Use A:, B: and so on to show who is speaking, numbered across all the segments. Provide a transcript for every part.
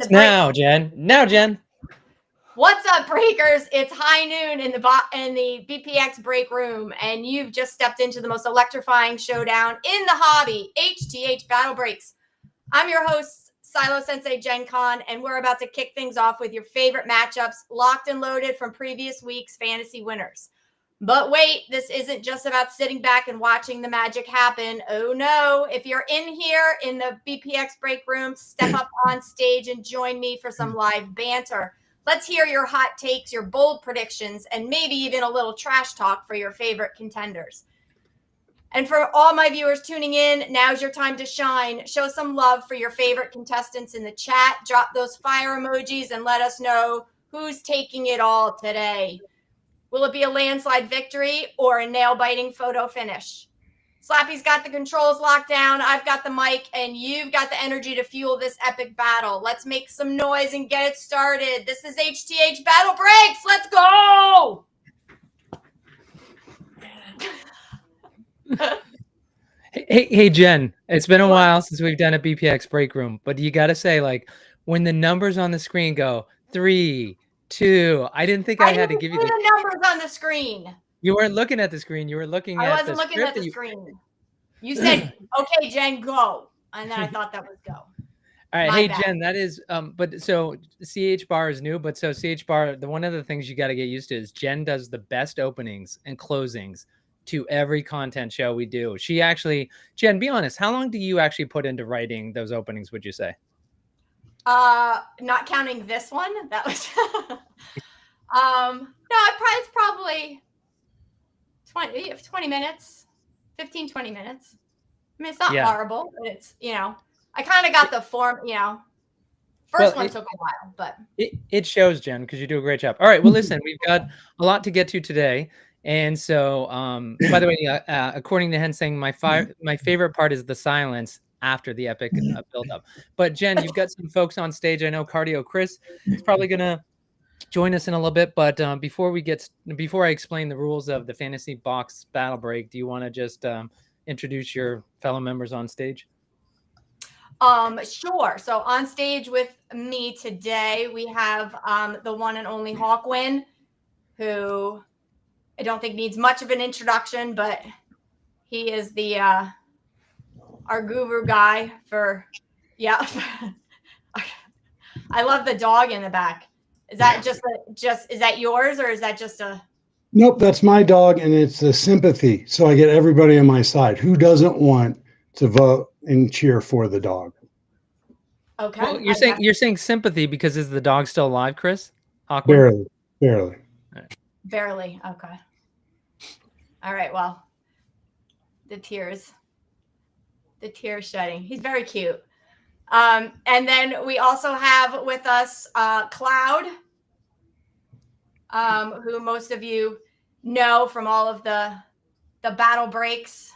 A: the break.
B: Now, Jen. Now, Jen.
A: What's up, breakers? It's high noon in the BPX break room, and you've just stepped into the most electrifying showdown in the hobby, HTH Battle Breaks. I'm your host, Silo Sensei Gen Con, and we're about to kick things off with your favorite matchups, locked and loaded from previous week's fantasy winners. But wait, this isn't just about sitting back and watching the magic happen. Oh no, if you're in here in the BPX break room, step up on stage and join me for some live banter. Let's hear your hot takes, your bold predictions, and maybe even a little trash talk for your favorite contenders. And for all my viewers tuning in, now's your time to shine. Show some love for your favorite contestants in the chat. Drop those fire emojis and let us know who's taking it all today. Will it be a landslide victory or a nail-biting photo finish? Slappy's got the controls locked down. I've got the mic, and you've got the energy to fuel this epic battle. Let's make some noise and get it started. This is HTH Battle Breaks. Let's go!
B: Hey, Jen. It's been a while since we've done a BPX break room, but you got to say, like, when the numbers on the screen go 3, 2, I didn't think I had to give you
A: the numbers on the screen.
B: You weren't looking at the screen. You were looking at the script. I wasn't looking at the
A: screen. You said, okay, Jen, go. And then I thought that was go.
B: All right. Hey, Jen, that is, but so CH bar is new, but so CH bar, one of the things you got to get used to is Jen does the best openings and closings to every content show we do. She actually, Jen, be honest, how long do you actually put into writing those openings, would you say?
A: Not counting this one. That was, no, it's probably 20 minutes, 15, 20 minutes. I mean, it's not horrible, but it's, I kind of got the form, First one took a while, but.
B: It shows, Jen, because you do a great job. All right. Well, listen, we've got a lot to get to today. And so, by the way, according to Hensing, my favorite part is the silence after the epic build-up. But, Jen, you've got some folks on stage. I know Cardio Chris is probably going to join us in a little bit, but before I explain the rules of the Fantasy Box Battle Break, do you want to just introduce your fellow members on stage?
A: Sure. So on stage with me today, we have the one and only Hawkewind, who I don't think needs much of an introduction, but he is the our guru guy for I love the dog in the back. Is that is that yours, or is that just a?
C: Nope, that's my dog, and it's a sympathy. So I get everybody on my side. Who doesn't want to vote and cheer for the dog?
A: Okay.
B: Well, you're saying sympathy because is the dog still alive, Chris? Hawkewind?
C: Barely.
A: Barely. Okay. All right. Well, the tears shedding. He's very cute. And then we also have with us Cloud, who most of you know from all of the battle breaks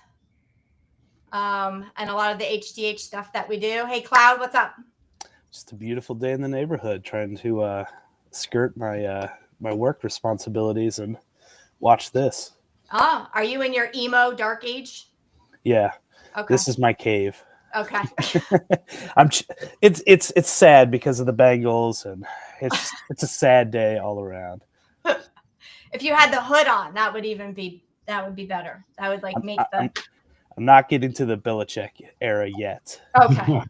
A: and a lot of the HTH stuff that we do. Hey, Cloud, what's up?
D: Just a beautiful day in the neighborhood, trying to skirt my my work responsibilities and watch this.
A: Ah, are you in your emo dark age?
D: Yeah.
A: Okay.
D: This is my cave.
A: Okay.
D: It's sad because of the Bengals, and it's a sad day all around.
A: If you had the hood on, that would be better. That would
D: I'm not getting to the Belichick era yet.
A: Okay.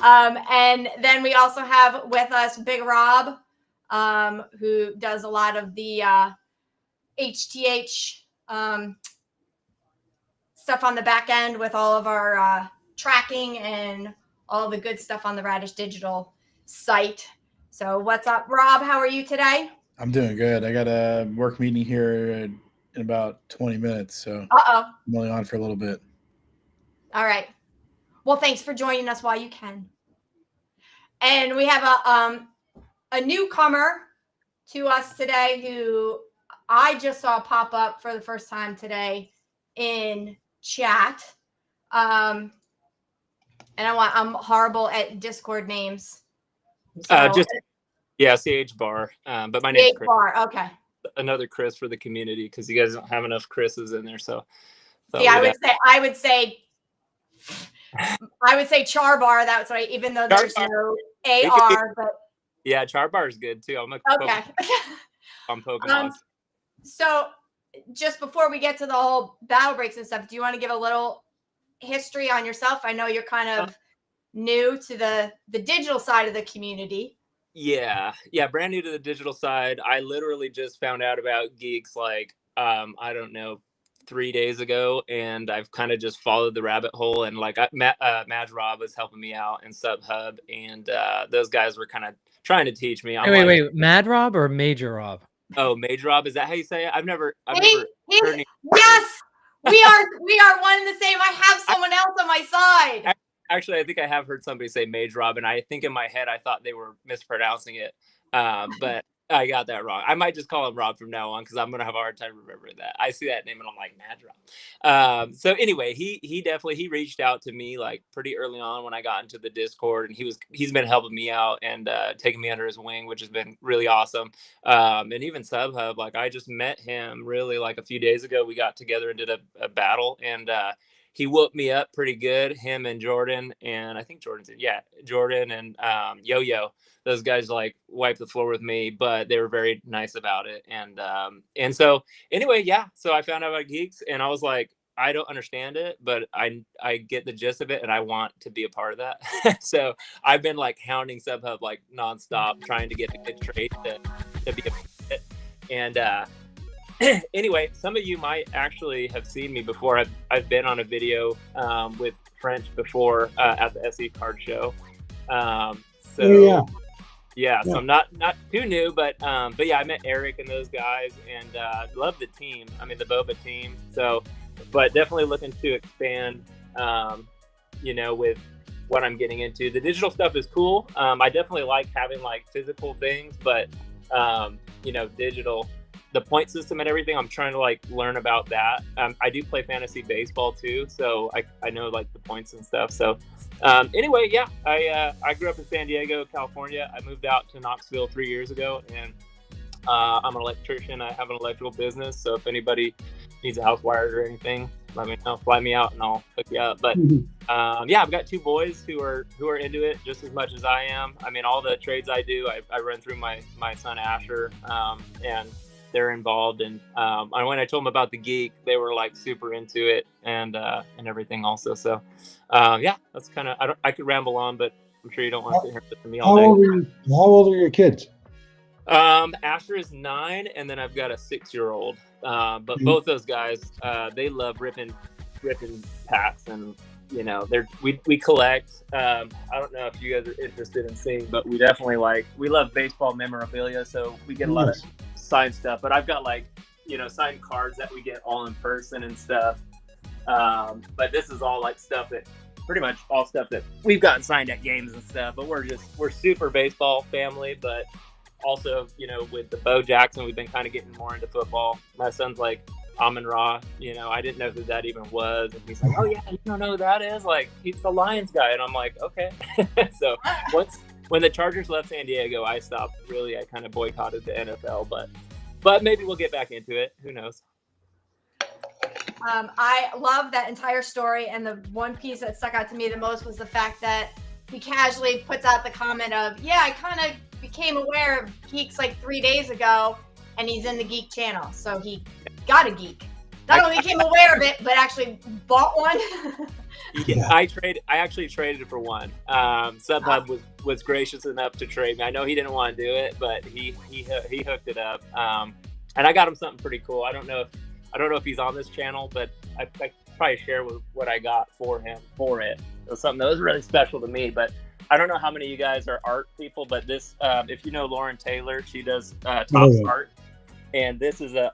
A: And then we also have with us Big Rob, who does a lot of the HTH stuff on the back end with all of our tracking and all the good stuff on the Radish Digital site. So what's up, Rob? How are you today?
E: I'm doing good. I got a work meeting here in about 20 minutes, so I'm only on for a little bit.
A: All right. Well, thanks for joining us while you can. And we have a newcomer to us today who I just saw pop up for the first time today in chat. And I'm horrible at Discord names. So,
F: CH bar. But my name's Chris.
A: Bar. Okay.
F: Another Chris for the community because you guys don't have enough Chris's in there. So
A: yeah, I would say I would say char bar. That's what even though there's no AR, but
F: yeah, char bar is good too.
A: Okay.
F: I'm poking on.
A: So just before we get to the whole battle breaks and stuff, do you want to give a little history on yourself? I know you're kind of new to the digital side of the community.
F: Yeah, brand new to the digital side. I literally just found out about Geeks like I don't know, 3 days ago, and I've kind of just followed the rabbit hole. And like Mad Rob was helping me out in SubHub, and those guys were kind of trying to teach me.
B: Wait, Mad Rob or Major Rob?
F: Oh, Major Rob, is that how you say it? I've never heard any.
A: Yes, we are one and the same. I have someone else on my side.
F: Actually, I think I have heard somebody say Major Rob, and I think in my head I thought they were mispronouncing it, but I got that wrong. I might just call him Rob from now on because I'm gonna have a hard time remembering that. I see that name and I'm like, Mad Rob. So anyway, he definitely reached out to me like pretty early on when I got into the Discord, and he's been helping me out and taking me under his wing, which has been really awesome. And even SubHub, like I just met him really like a few days ago. We got together and did a battle, and he whooped me up pretty good. Him and Jordan, and I think Jordan and Yo-Yo. Those guys like wiped the floor with me, but they were very nice about it. And so anyway, yeah. So I found out about Geeks, and I was like, I don't understand it, but I get the gist of it, and I want to be a part of that. So I've been like hounding SubHub like nonstop, trying to get a good trade to be a part of it. And anyway, some of you might actually have seen me before. I've been on a video with French before at the SE Card Show. Yeah, so I'm not too new, but yeah, I met Eric and those guys, and love the team. I mean, the Boba team. So, but definitely looking to expand, with what I'm getting into. The digital stuff is cool. I definitely like having like physical things, but digital, the point system and everything, I'm trying to like learn about that. I do play fantasy baseball too, so I know like the points and stuff. So anyway, yeah, I grew up in San Diego, California. I moved out to Knoxville 3 years ago, and I'm an electrician. I have an electrical business, so if anybody needs a house wired or anything, let me know. Fly me out and I'll hook you up. But yeah, I've got 2 boys who are into it just as much as I am. I mean, all the trades I do, I run through my son Asher, and they're involved. And when I told them about the Geek, they were like super into it and everything also. So yeah, that's kind of, I could ramble on, but I'm sure you don't want to sit here with me all day.
C: How old are your kids?
F: Asher is 9, and then I've got a 6-year-old. But both those guys, they love ripping packs, and we collect. I don't know if you guys are interested in seeing, but we definitely we love baseball memorabilia, so we get a lot of signed stuff. But I've got signed cards that we get all in person and stuff. But this is all stuff that pretty much all stuff that we've gotten signed at games and stuff. But we're super baseball family, but also, with the Bo Jackson, we've been kind of getting more into football. My son's like, Amon-Ra, I didn't know who that even was. And he's like, oh yeah, you don't know who that is? Like, he's the Lions guy. And I'm like, okay. So when the Chargers left San Diego, I stopped. Really, I kind of boycotted the NFL, but maybe we'll get back into it. Who knows?
A: I love that entire story. And the one piece that stuck out to me the most was the fact that he casually puts out the comment of, yeah, I kind of became aware of Geeks 3 days ago, and he's in the Geek channel. So he got a Geek. Not only became aware of it, but actually bought one.
F: Yeah, I actually traded for one. SubHub was gracious enough to trade me. I know he didn't want to do it, but he hooked it up. And I got him something pretty cool. I don't know if he's on this channel, but I probably share what I got for him for it. It was something that was really special to me. But I don't know how many of you guys are art people, but this, if you know Lauren Taylor, she does Topps art, and this is an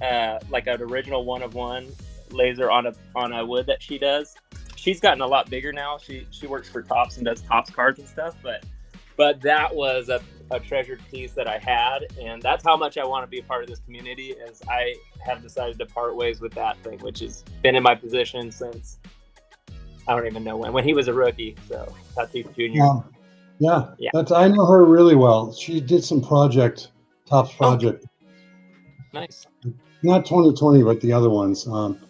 F: original 1-of-1 laser on a wood that she does. She's gotten a lot bigger now. She works for Topps and does Topps cards and stuff, but that was a treasured piece that I had, and that's how much I want to be a part of this community. As I have decided to part ways with that thing, which has been in my position since I don't even know when he was a rookie. So Tatis Jr.
C: Yeah. I know her really well. She did some Topps project.
F: Nice.
C: not 2020, but the other ones,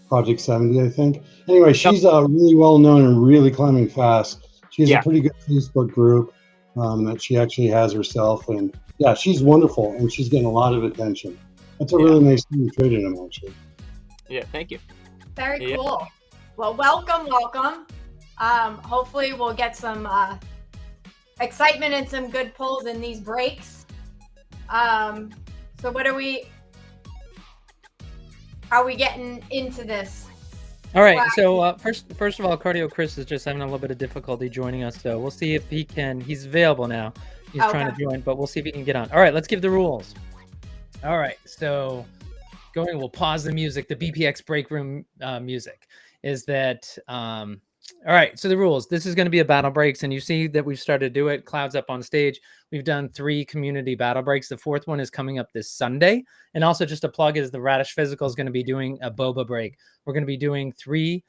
C: Project 70, I think. Anyway, she's really well known and really climbing fast. She has a pretty good Facebook group that she actually has herself, and yeah, she's wonderful, and she's getting a lot of attention. That's a really nice thing you traded him, actually.
F: Yeah, thank you.
A: Very cool. Well, welcome. Hopefully we'll get some excitement and some good pulls in these breaks. So what are we getting into this?
B: All right. So first of all, Cardio Chris is just having a little bit of difficulty joining us. So we'll see if he can. He's available now. He's trying to join, but we'll see if he can get on. All right. Let's give the rules. All right. So we'll pause the music. The BPX break room music is that. All right, so the rules. This is going to be a battle breaks, and you see that we've started to do it. Cloud's up on stage. We've done 3 community battle breaks. The 4th one is coming up this Sunday. And also just a plug is the Radish Physical is going to be doing a boba break. We're going to be doing 3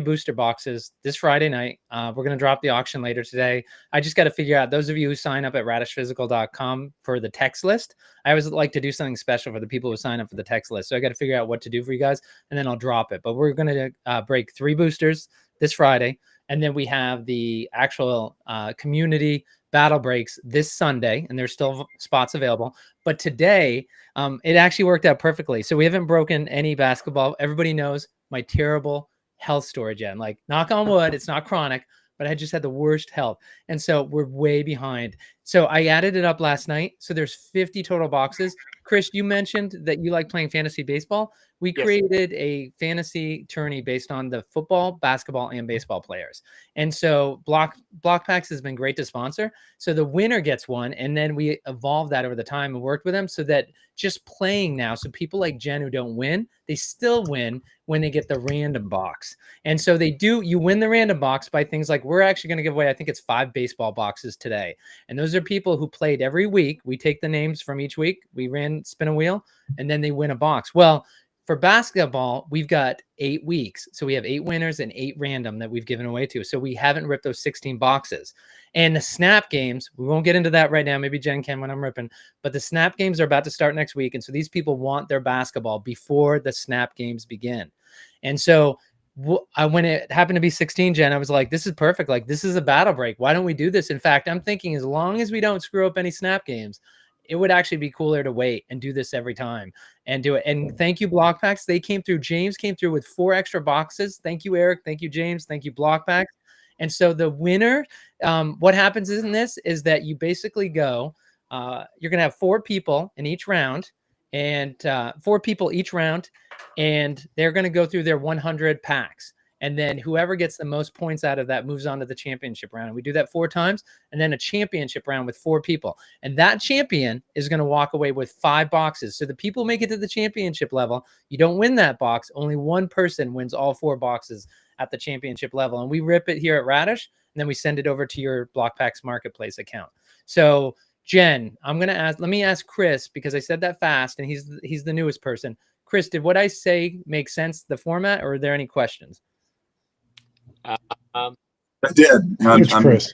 B: booster boxes this Friday night. We're going to drop the auction later today. I just got to figure out, those of you who sign up at radishphysical.com for the text list, I always like to do something special for the people who sign up for the text list. So I got to figure out what to do for you guys, and then I'll drop it. But we're going to break 3 boosters this Friday. And then we have the actual community battle breaks this Sunday, and there's still spots available. But today, it actually worked out perfectly. So we haven't broken any basketball. Everybody knows my terrible health story, Jen. Like, knock on wood, it's not chronic, but I just had the worst health. And so we're way behind. So I added it up last night. So there's 50 total boxes. Chris, you mentioned that you like playing fantasy baseball. We created a fantasy tourney based on the football, basketball, and baseball players. And so BlockPax has been great to sponsor. So the winner gets one. And then we evolved that over the time and worked with them so that just playing now, so people like Jen who don't win, they still win when they get the random box. And so you win the random box by things like, we're actually going to give away, I think it's 5 baseball boxes today. And those are people who played every week. We take the names from each week. We spin a wheel, and then they win a box. Well, for basketball, we've got 8 weeks. So we have 8 winners and 8 random that we've given away to. So we haven't ripped those 16 boxes. And the snap games, we won't get into that right now. Maybe Jen can when I'm ripping. But the snap games are about to start next week. And so these people want their basketball before the snap games begin. And so when it happened to be 16, Jen, I was like, this is perfect. Like, this is a battle break. Why don't we do this? In fact, I'm thinking as long as we don't screw up any snap games, it would actually be cooler to wait and do this every time and do it. And thank you, BlockPax. They came through. James came through with 4 extra boxes. Thank you, Eric. Thank you, James. Thank you, BlockPax. And so the winner, what happens in this is that you basically go, you're going to have 4 people in each round, and 4 people each round, and they're going to go through their 100 packs. And then whoever gets the most points out of that moves on to the championship round. And we do that 4 times, and then a championship round with 4 people. And that champion is going to walk away with 5 boxes. So the people make it to the championship level. You don't win that box. Only one person wins all 4 boxes at the championship level. And we rip it here at Radish, and then we send it over to your BlockPax Marketplace account. So Jen, let me ask Chris, because I said that fast, and he's the newest person. Chris, did what I say make sense, the format, or are there any questions?
G: I did.
C: Which Chris?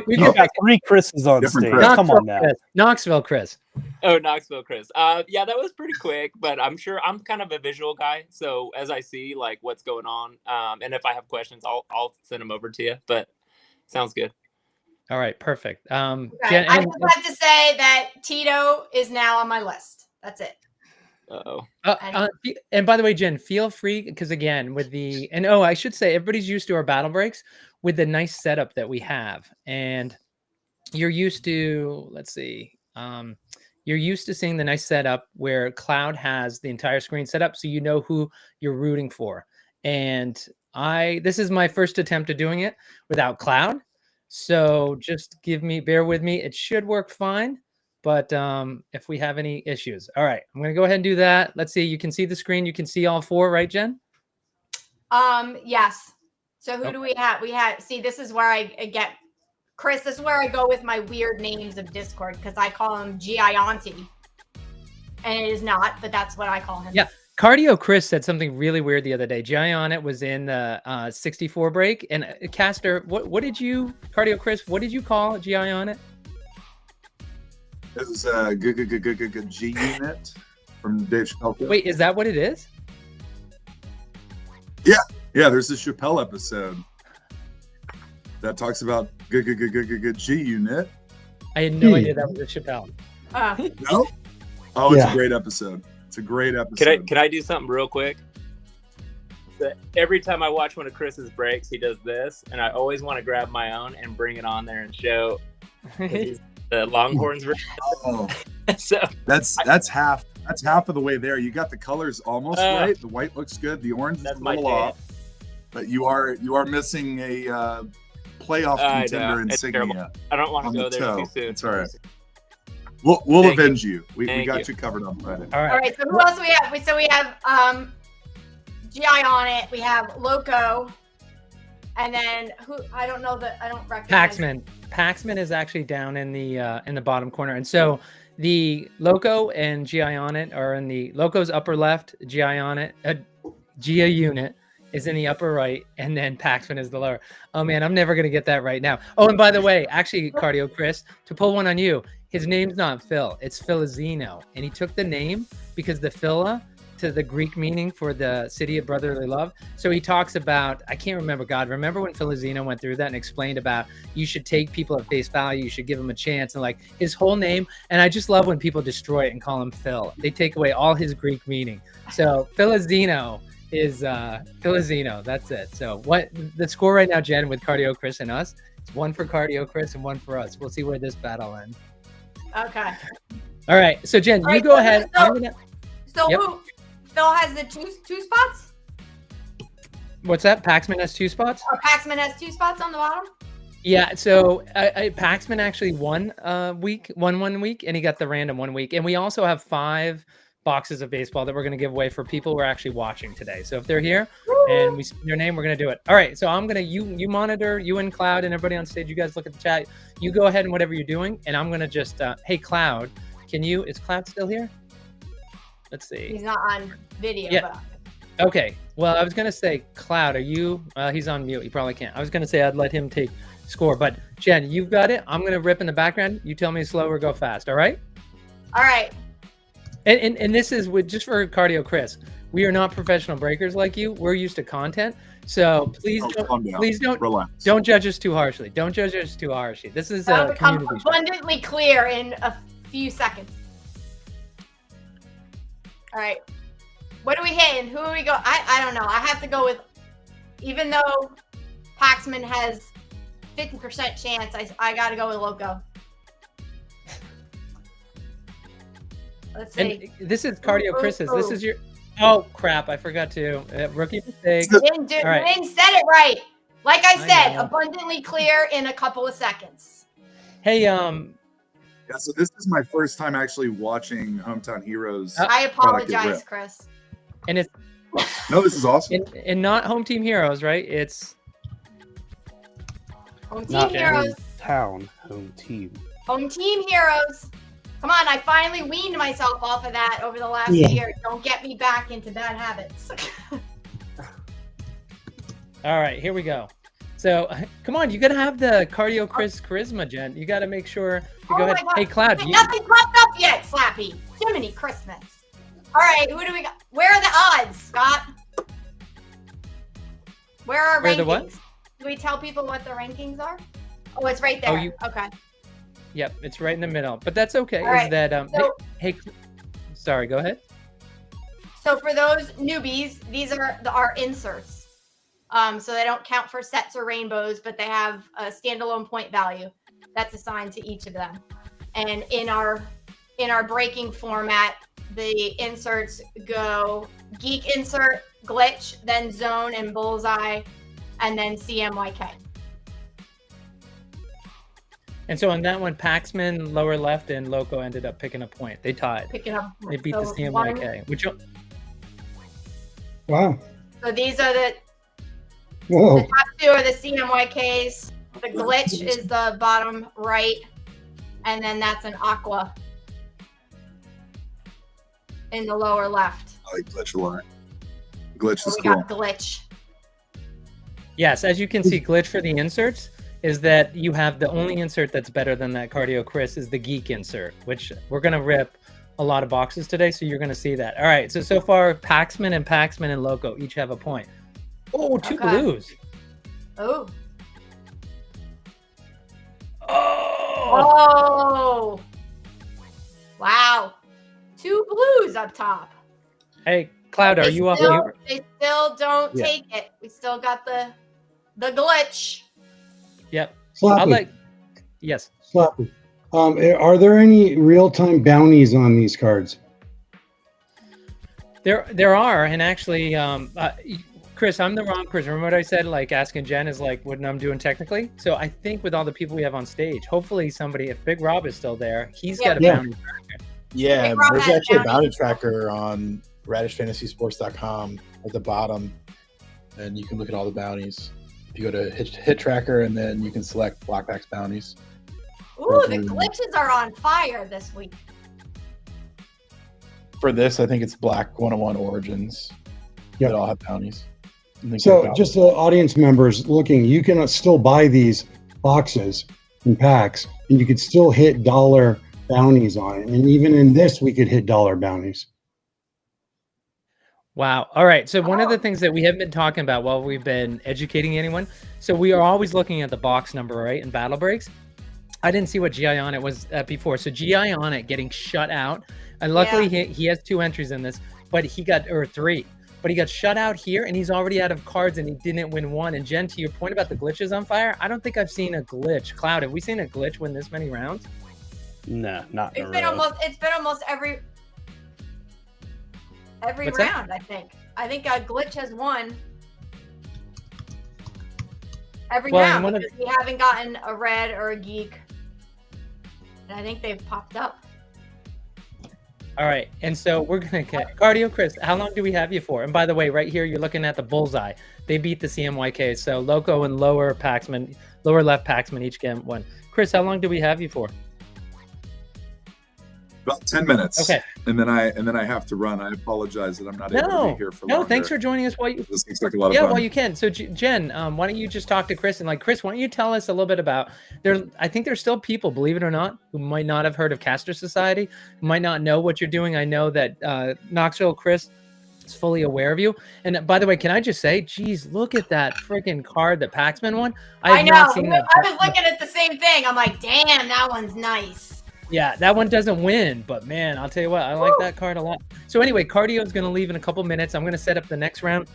D: We've got 3 Chris's on stage.
G: Chris.
D: Come on now.
B: Knoxville Chris.
F: Oh, Knoxville Chris. Yeah, that was pretty quick, but I'm sure I'm kind of a visual guy. So as I see like what's going on, and if I have questions, I'll send them over to you. But sounds good.
B: All right, perfect.
A: Okay.
B: Jen,
A: I just have to say that Tito is now on my list. That's it.
B: And by the way, Jen, feel free, because again, I should say everybody's used to our battle breaks with the nice setup that we have, and you're used to, you're used to seeing the nice setup where Cloud has the entire screen set up, so you know who you're rooting for. And this is my first attempt at doing it without Cloud, so just bear with me. It should work fine. But if we have any issues. All right, I'm going to go ahead and do that. Let's see. You can see the screen. You can see all 4, right, Jen?
A: Yes. So who do we have? See, this is where I get, Chris, this is where I go with my weird names of Discord, because I call him GIAUnit. And it is not, but that's what I call him.
B: Yeah. Cardio Chris said something really weird the other day. GIAUnit was in the 64 break. And Caster, what did you, Cardio Chris, what did you call GIAUnit?
G: It was a GIAUnit from Dave Chappelle.
B: Wait, is that what it is?
G: Yeah, there's a Chappelle episode that talks about GIAUnit.
B: I had no idea that was a Chappelle.
G: No? Oh, it's
C: Yeah.
G: a great episode. It's a great episode.
F: Can I do something real quick? So every time I watch one of Chris's breaks, he does this, and I always want to grab my own and bring it on there and show the Longhorns version.
G: Oh,
F: So
G: that's half of the way there. You got the colors almost right. The white looks good. The orange is
F: That's
G: a
F: my
G: little
F: jam.
G: off. But you are missing a playoff
F: I know.
G: contender
F: It's
G: insignia.
F: I don't want to
G: on
F: go
G: the
F: there
G: toe.
F: too soon.
G: It's all right. We'll
F: Thank
G: avenge you. We
F: Thank
G: got
F: you.
G: you covered on Friday.
B: All right.
A: All right. So who else do we have? So we have GIAUnit. We have Loko, and then who? I don't know I don't recognize.
B: Paxman is actually down in the bottom corner, and so the Loko and GIAUnit are in the Loko's upper left. GIAUnit is in the upper right, and then Paxman is the lower. Oh man, I'm never gonna get that right now. Oh, and by the way, actually, Cardio Chris, to pull one on you, his name's not Phil, it's Philizino, and he took the name because the Phila to the Greek meaning for the city of brotherly love. So he talks about, I can't remember, God, remember when Philizino went through that and explained about you should take people at face value, you should give them a chance, and like his whole name. And I just love when people destroy it and call him Phil. They take away all his Greek meaning. So Philizino is Philizino. That's it. So what the score right now, Jen, with Cardio Chris and us, it's one for Cardio Chris and one for us. We'll see where this battle ends.
A: Okay.
B: All right. So Jen,
A: All
B: you
A: right,
B: go ahead.
A: So
B: Yep.
A: who? Phil has the two spots?
B: What's that? Paxman has 2 spots?
A: Or Paxman has 2 spots on the bottom?
B: Yeah, so Paxman actually won 1 week, and he got the random 1 week. And we also have 5 boxes of baseball that we're going to give away for people who are actually watching today. So if they're here and we see their name, we're going to do it. All right, so I'm going to, you monitor, you and Cloud and everybody on stage, you guys look at the chat. You go ahead and whatever you're doing, and I'm going to just, hey, Cloud, is Cloud still here? Let's see.
A: He's not on video.
B: Yeah.
A: But...
B: Okay. Well, I was going to say, Cloud, are you, he's on mute. He probably can't. I was going to say I'd let him take score, but Jen, you've got it. I'm going to rip in the background. You tell me slow or go fast. All right.
A: All right.
B: And this is with just for Cardio Chris. We are not professional breakers like you. We're used to content. So please don't
G: relax.
B: Don't judge us too harshly. Don't judge us too harshly. This is
A: That'll
B: a
A: become
B: community show.
A: abundantly clear in a few seconds. All right. What are we hitting? Who are we go? I don't know. I have to go with, even though Paxman has 50% chance, I got to go with Loko. Let's see.
B: And this is Cardio Chris's. This is your. Oh crap! I forgot to rookie mistake.
A: Didn't set it right. Like I said,
B: know.
A: abundantly clear in a couple of seconds.
B: Hey,
G: Yeah, so this is my first time actually watching Hometown Heroes.
A: I apologize, Chris.
B: And it's
G: No, this is awesome.
B: and not Home Team Heroes, right? It's
A: Home Team
D: Not
A: Heroes.
D: Town home team.
A: Home Team Heroes. Come on, I finally weaned myself off of that over the last year. Don't get me back into bad habits.
B: all right. Here we go. So come on, you gotta have the Cardio Chris charisma, Jen. You gotta make sure. You go ahead.
A: God.
B: Hey, Cloud.
A: Wait, nothing popped up yet, Slappy. Jiminy Christmas. All right, who do we got? Where are the odds, Scott? Where are
B: Where
A: rankings?
B: the what?
A: Do we tell people what the rankings are? Oh, it's right there. Okay.
B: Yep, it's right in the middle. But that's okay.
A: All right,
B: Is that
A: so-
B: hey, sorry, go ahead.
A: So for those newbies, these are our inserts. So they don't count for sets or rainbows, but they have a standalone point value that's assigned to each of them. And in our breaking format, the inserts go geek insert, glitch, then zone and bullseye, and then CMYK.
B: And so on that one, Paxman lower left and Loko ended up picking a point. They tied.
A: Picking up.
B: They beat
A: So
B: the CMYK. Which
C: Wow.
A: So these are the
C: Whoa.
A: top 2 are the CMYKs. The glitch is the bottom right, and then that's an aqua in the lower left.
G: I like glitch a lot. Glitch
A: So
G: is
A: we
G: cool.
A: got glitch.
B: yes, as you can see, glitch for the inserts is that you have the only insert that's better than that Cardio Chris is the geek insert, which we're gonna rip a lot of boxes today, so you're going to see that. All right, so far, Paxman and Loko each have a point. Oh, two blues.
A: Oh.
B: Oh.
A: Oh. Wow. Two blues up top.
B: Hey, Cloud, are you off mute?
A: They still don't take it. We still got the glitch.
B: Yep.
C: Slappy.
B: Yes.
C: Slappy. Are there any real-time bounties on these cards?
B: There are, and actually, Chris, I'm the wrong person. Remember what I said? Like asking Jen is like what I'm doing technically. So I think with all the people we have on stage, hopefully somebody, if Big Rob is still there, he's got a bounty tracker.
E: Yeah, there's actually a bounty tracker on radishfantasysports.com at the bottom, and you can look at all the bounties. If you go to hit tracker, and then you can select Blockbacks bounties.
A: Ooh, the glitches are on fire this week.
E: For this, I think it's Black 101 Origins.
C: Yep.
E: That all have bounties.
C: So just the audience members looking, you can still buy these boxes and packs, and you could still hit dollar bounties on it. And even in this, we could hit dollar bounties.
B: Wow. All right. So one of the things that we haven't been talking about while we've been educating anyone, so we are always looking at the box number, right, in battle breaks. I didn't see what GIAUnit was at before. So GIAUnit getting shut out. And luckily he has 2 entries in this, but he got, or 3. But he got shut out here, and he's already out of cards, and he didn't win 1. And Jen, to your point about the glitches on fire, I don't think I've seen a glitch. Cloud, have we seen a glitch win this many rounds?
D: No, not in
A: It's
D: a
A: been
D: row.
A: it's been almost every
B: What's
A: round,
B: that?
A: I think a glitch has won every
B: Well,
A: round because we haven't gotten a red or a geek. And I think they've popped up.
B: All right, and so we're gonna get Cardio Chris. How long do we have you for? And by the way, right here you're looking at the bullseye. They beat the CMYK. So Loko and lower left Paxman each get 1. Chris, how long do we have you for?
G: About 10 minutes.
B: Okay.
G: And then I have to run. I apologize that I'm not able to be here for longer.
B: No, thanks for joining us while you.
G: This looks like a lot of fun.
B: Well, you can. So Jen, why don't you just talk to Chris, and like Chris, why don't you tell us a little bit about I think there's still people, believe it or not, who might not have heard of Caster Society, who might not know what you're doing. I know that Knoxville Chris is fully aware of you. And by the way, can I just say, geez, look at that freaking card that Paxman won.
A: I know.
B: Not seen that.
A: I was looking at the same thing. I'm like, damn, that one's nice.
B: Yeah, that one doesn't win, but man, I'll tell you what, I like that card a lot. So anyway, Cardio is going to leave in a couple minutes. I'm going to set up the next round.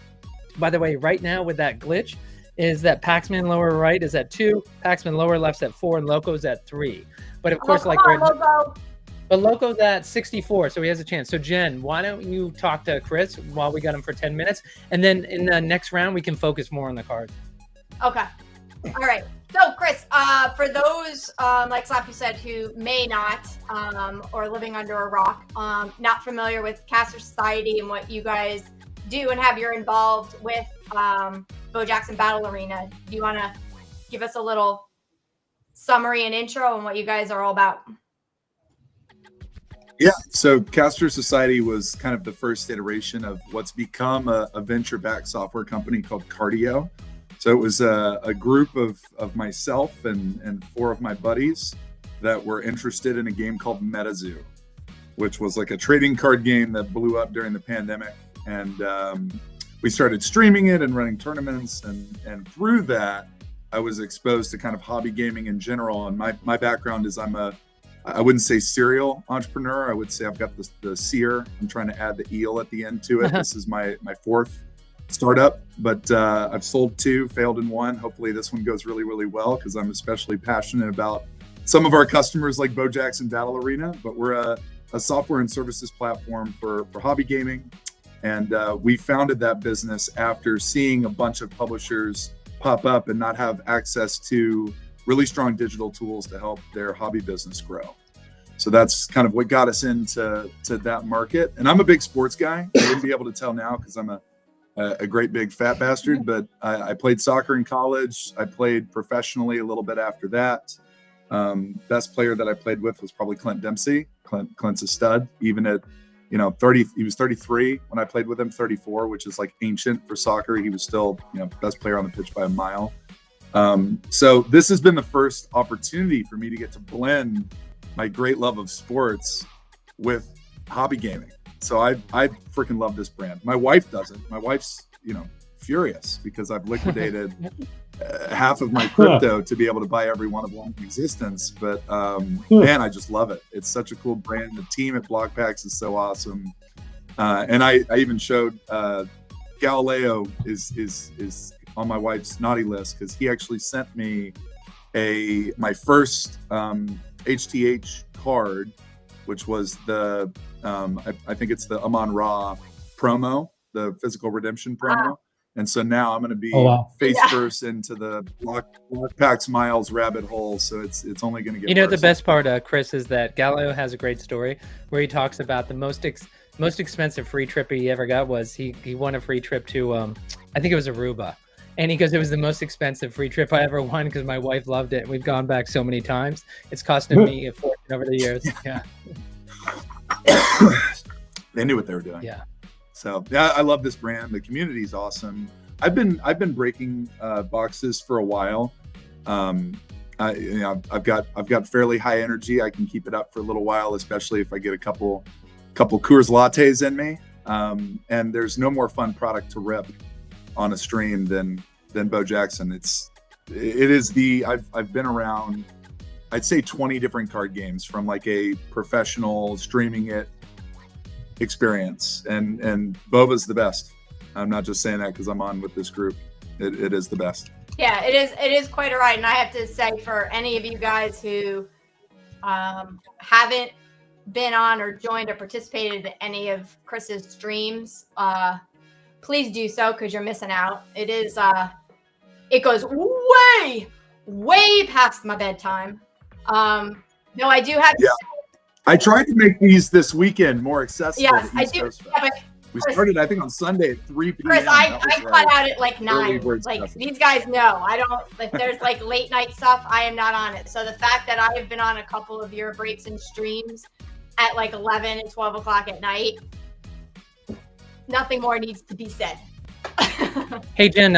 B: By the way, right now with that glitch is that Paxman lower right is at 2, Paxman lower left's at 4, and Loko's at 3. But of course, like
A: Loko.
B: But Loko's at 64, so he has a chance. So Jen, why don't you talk to Chris while we got him for 10 minutes, and then in the next round we can focus more on the cards.
A: Okay. All right. So, Chris, for those, like Slappy said, who may not, or living under a rock, not familiar with Caster Society and what you guys do and have you're involved with Bo Jackson Battle Arena, do you want to give us a little summary and intro on what you guys are all about?
G: Yeah, so Caster Society was kind of the first iteration of what's become a venture-backed software company called Cardio. So it was a group of myself and 4 of my buddies that were interested in a game called MetaZoo, which was like a trading card game that blew up during the pandemic. And we started streaming it and running tournaments. And through that, I was exposed to kind of hobby gaming in general. And my background is I wouldn't say serial entrepreneur. I would say I've got the seer. I'm trying to add the eel at the end to it. This is my 4th startup, but I've sold 2, failed in 1. Hopefully this one goes really, really well because I'm especially passionate about some of our customers like Bo Jackson Battle Arena, but we're a software and services platform for hobby gaming. And we founded that business after seeing a bunch of publishers pop up and not have access to really strong digital tools to help their hobby business grow. So that's kind of what got us into that market. And I'm a big sports guy. I wouldn't be able to tell now because I'm a great big fat bastard, but I played soccer in college. I played professionally a little bit after that. Best player that I played with was probably Clint Dempsey. Clint's a stud, even at 30. He was 33 when I played with him, 34, which is like ancient for soccer. He was still best player on the pitch by a mile. So this has been the first opportunity for me to get to blend my great love of sports with hobby gaming. So I freaking love this brand. My wife doesn't. My wife's, furious because I've liquidated half of my crypto to be able to buy every one of them in existence. But man, I just love it. It's such a cool brand. The team at BlockPax is so awesome. And I even showed Galileo is on my wife's naughty list because he actually sent me my first HTH card, which was the I think it's the Amon Ra promo, the physical redemption promo. And so now I'm going to be face first into the BlockPax Miles rabbit hole. So it's only going to get worse.
B: The best part, Chris, is that Galileo has a great story where he talks about the most expensive free trip he ever got was he won a free trip to I think it was Aruba. And he goes, it was the most expensive free trip I ever won because my wife loved it. We've gone back so many times. It's costing me a fortune over the years. Yeah.
G: They knew what they were doing.
B: Yeah.
G: So yeah, I love this brand. The community is awesome. I've been breaking boxes for a while. I've got fairly high energy. I can keep it up for a little while, especially if I get a couple Coors Lattes in me. And there's no more fun product to rip on a stream than Bo Jackson. I've been around, I'd say 20 different card games from like a professional streaming it experience, and Boba's the best. I'm not just saying that because I'm on with this group. It is the best.
A: Yeah, it is quite a ride. And I have to say, for any of you guys who haven't been on or joined or participated in any of Chris's streams, please do so because you're missing out. It is it goes way past my bedtime. No, I do have to
G: I tried to make these this weekend more accessible.
A: Yes, I do. Yeah,
G: we started, I think, on Sunday at 3 p.m.
A: Chris, I cut out at like 9. Like, these guys know. I don't, if there's like late night stuff, I am not on it. So the fact that I have been on a couple of your breaks and streams at like 11 and 12 o'clock at night, nothing more needs to be said.
B: Hey, Jen,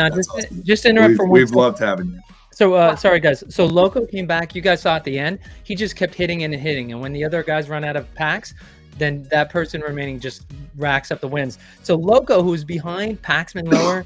B: just interrupt for one
G: We've loved having you.
B: So, sorry, guys. So Loko came back. You guys saw at the end. He just kept hitting and hitting. And when the other guys run out of packs, then that person remaining just racks up the wins. So Loko, who's behind Paxman lower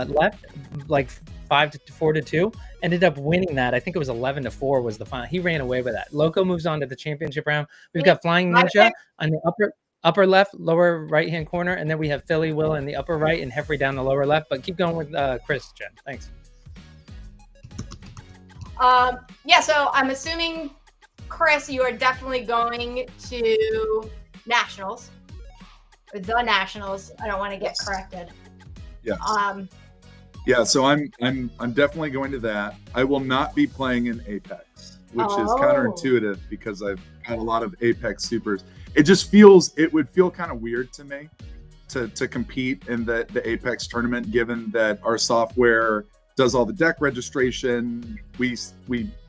B: left, like 5-4-2, ended up winning that. I think it was 11-4 was the final. He ran away with that. Loko moves on to the championship round. We've got FlyingNinja on the upper left, lower right-hand corner. And then we have PhillyWill in the upper right and Heffery down the lower left. But keep going with Chris, Jen. Thanks.
A: Yeah, so I'm assuming, Chris, you are definitely going to Nationals, or the Nationals. I don't want to get corrected.
G: Yes. Yeah, so I'm definitely going to that. I will not be playing in Apex, which is counterintuitive because I've got a lot of Apex supers. It would feel kind of weird to me to compete in the Apex tournament, given that our software does all the deck registration. We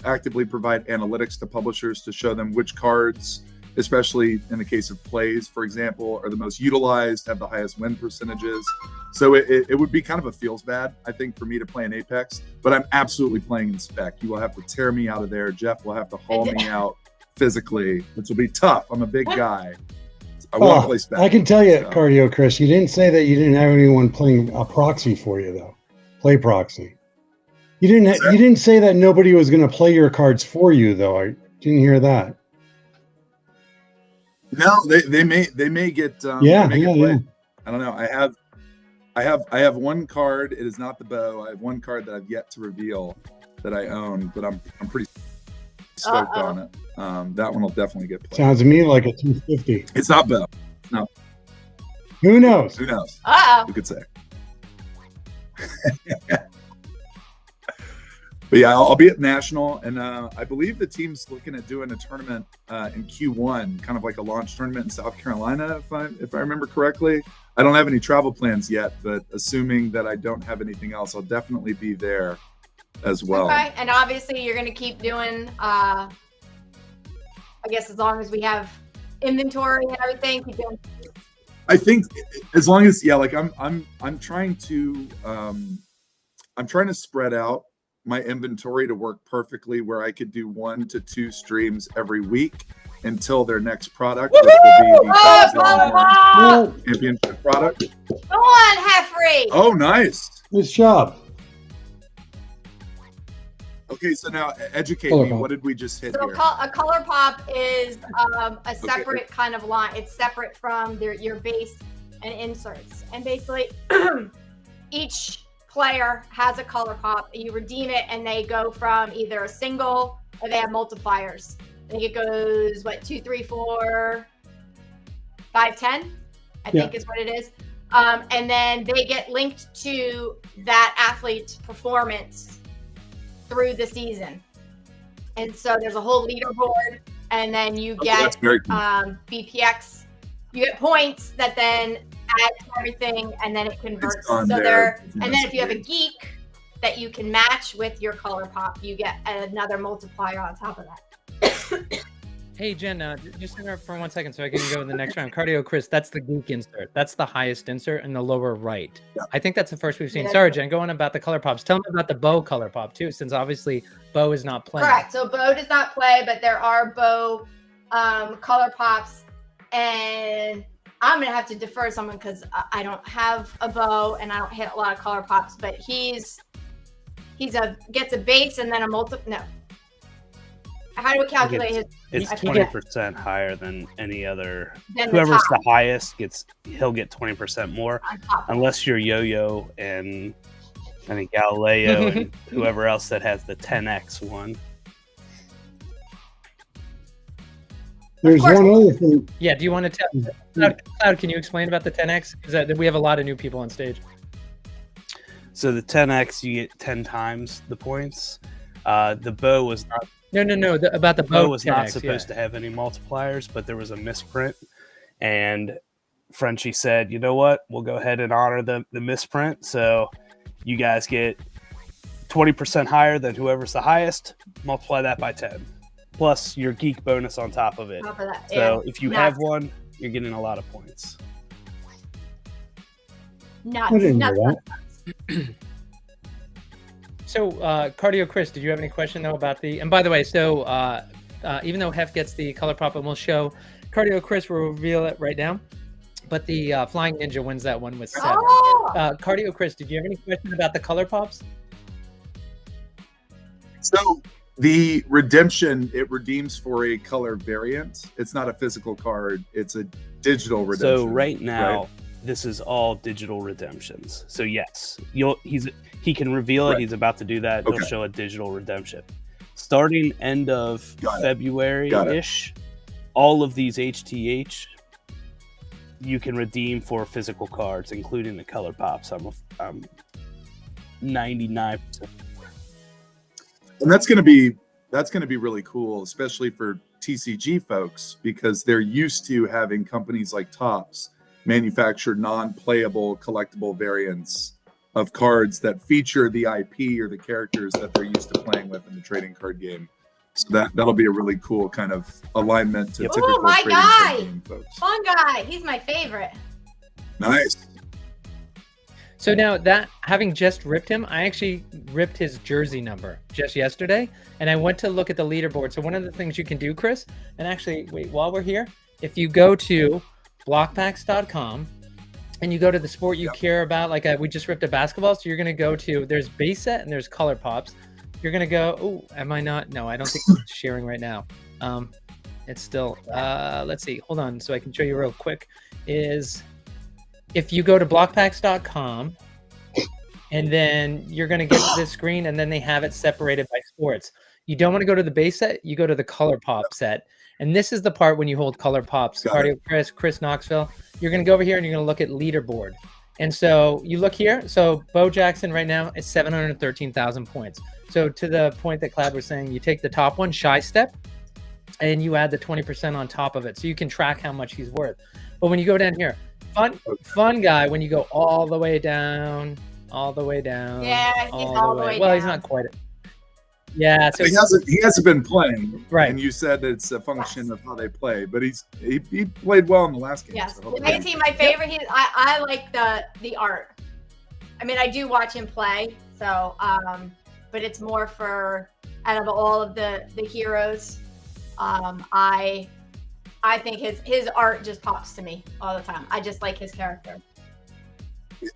G: actively provide analytics to publishers to show them which cards, especially in the case of plays, for example, are the most utilized, have the highest win percentages. So it would be kind of a feels bad, I think, for me to play in Apex, but I'm absolutely playing in Spec. You will have to tear me out of there. Jeff will have to haul me out physically, which will be tough. I'm a big guy. I won't play Spec.
C: I can tell you, Cardio Chris, you didn't say that you didn't have anyone playing a proxy for you, though. Play proxy. You didn't say that nobody was going to play your cards for you, though. I didn't hear that.
G: No, they may get
C: yeah.
G: I don't know. I have one card. It is not the bow. I have one card that I've yet to reveal that I own, but I'm pretty stoked on it. That one will definitely get played.
C: Sounds to me like a 250.
G: It's not bow. No.
C: Who knows?
G: Who knows? Who could say? But yeah, I'll be at National, and I believe the team's looking at doing a tournament in Q1, kind of like a launch tournament in South Carolina, if I remember correctly. I don't have any travel plans yet, but assuming that I don't have anything else, I'll definitely be there as well.
A: Okay, and obviously you're going to keep doing, I guess as long as we have inventory and everything, keep doing.
G: I think as long as, yeah, like I'm trying to spread out my inventory to work perfectly where I could do 1 to 2 streams every week until their next product, which will be the
A: Oh,
G: championship product.
A: go on, Heffery.
G: Oh, nice.
C: Nice job.
G: Okay, so now educate
C: Color
G: me.
C: pop.
G: What did we just hit
A: So
G: here?
A: a color pop is a separate kind of line. It's separate from your base and inserts. And basically, each player has a color pop. You redeem it, and they go from either a single or they have multipliers. I think it goes, 2, 3, 4, 5, 10, I think is what it is. And then they get linked to that athlete's performance through the season. And so there's a whole leaderboard, and then you get
G: that's very cool.
A: BPX. You get points that then add to everything, and then it converts.
G: It's
A: So
G: on
A: there,
G: there.
A: and then if you have a geek that you can match with your color pop, you get another multiplier on top of that.
B: Hey, Jen, just interrupt for 1 second so I can go to the next round. Cardio Chris, that's the geek insert. That's the highest insert in the lower right.
G: Yeah.
B: I think that's the first we've seen.
A: Yeah.
B: Sorry, Jen, go on about the color pops. Tell me about the bow color pop, too, since obviously Bo is not playing.
A: Correct. So Bo does not play, but there are Bo color pops, and I'm gonna have to defer someone because I don't have a bow and I don't hit a lot of color pops. But gets a base and then a no. How do we calculate his?
H: It's
A: I forget.
H: 20% higher than any other.
A: Than the
H: Whoever's
A: top.
H: the highest he'll get 20% more,
A: On top.
H: unless you're Yo-Yo and I think Galileo and whoever else that has the 10x one.
C: There's
A: course.
C: one other thing.
B: Yeah, do you want to tell Cloud, can you explain about the 10x? Because we have a lot of new people on stage.
H: So the 10x, you get 10 times the points. The bow was not.
B: No, about the
H: Bow
B: bow
H: was
B: 10x,
H: not supposed to have any multipliers, but there was a misprint, and Frenchie said, "You know what? We'll go ahead and honor the misprint. So you guys get 20% higher than whoever's the highest. Multiply that by 10, plus your geek bonus on top of it.
A: Top of that.
H: So
A: Yeah.
H: if you
A: Nuts.
H: have one, you're getting a lot of points."
A: Nuts.
C: I didn't know
A: Nuts.
C: that.
B: So, Cardio Chris, did you have any question though about the? And by the way, so even though Hef gets the color pop, and we'll show Cardio Chris will reveal it right now, but the Flying Ninja wins that one with 7.
A: Oh!
B: Cardio Chris, did you have any question about the color pops?
G: So the redemption, it redeems for a color variant. It's not a physical card. It's a digital redemption.
H: So right now, this is all digital redemptions. So yes, he can reveal it.
G: Right.
H: He's about to do that. He'll
G: Okay.
H: show a digital redemption. Starting end of
G: Got it.
H: February-ish, all of these HTH you can redeem for physical cards, including the color pops. I'm 99%.
G: And that's going to be really cool, especially for TCG folks, because they're used to having companies like Topps manufacture non-playable collectible variants of cards that feature the IP or the characters that they're used to playing with in the trading card game. So that'll be a really cool kind of alignment to
H: Yep.
G: typical
A: Ooh, my
G: trading card
A: guy!
G: game folks.
A: Fun guy. He's my favorite.
G: Nice.
B: So now that having just ripped him, I actually ripped his jersey number just yesterday, and I went to look at the leaderboard. So one of the things you can do, Chris, and actually, wait, while we're here, if you go to blockpacks.com and you go to the sport you care about, like we just ripped a basketball, so you're going to go to, there's base set and there's color pops. You're going to go, oh, am I not? No, I don't think it's sharing right now. It's still, let's see, hold on, so I can show you real quick, is if you go to blockpacks.com and then you're going to get this screen and then they have it separated by sports. You don't want to go to the base set, you go to the color pop set. And this is the part when you hold color pops, Cardio Chris Knoxville, you're going to go over here and you're going to look at leaderboard. And so you look here. So Bo Jackson right now is 713,000 points. So to the point that Cloud was saying, you take the top one, Shy Step, and you add the 20% on top of it. So you can track how much he's worth. But when you go down here, fun guy, when you go all the way down.
A: Yeah, he's all the way
B: Well,
A: down.
B: he's not quite. Yeah, so
G: he hasn't been playing,
B: Right.
G: And you said that it's a function of how they play, but he played well in the last game.
A: Yes,
G: so
A: is he my favorite? I like the art. I mean, I do watch him play, so but it's more for out of all of the heroes. I I think his art just pops to me all the time. I just like his character.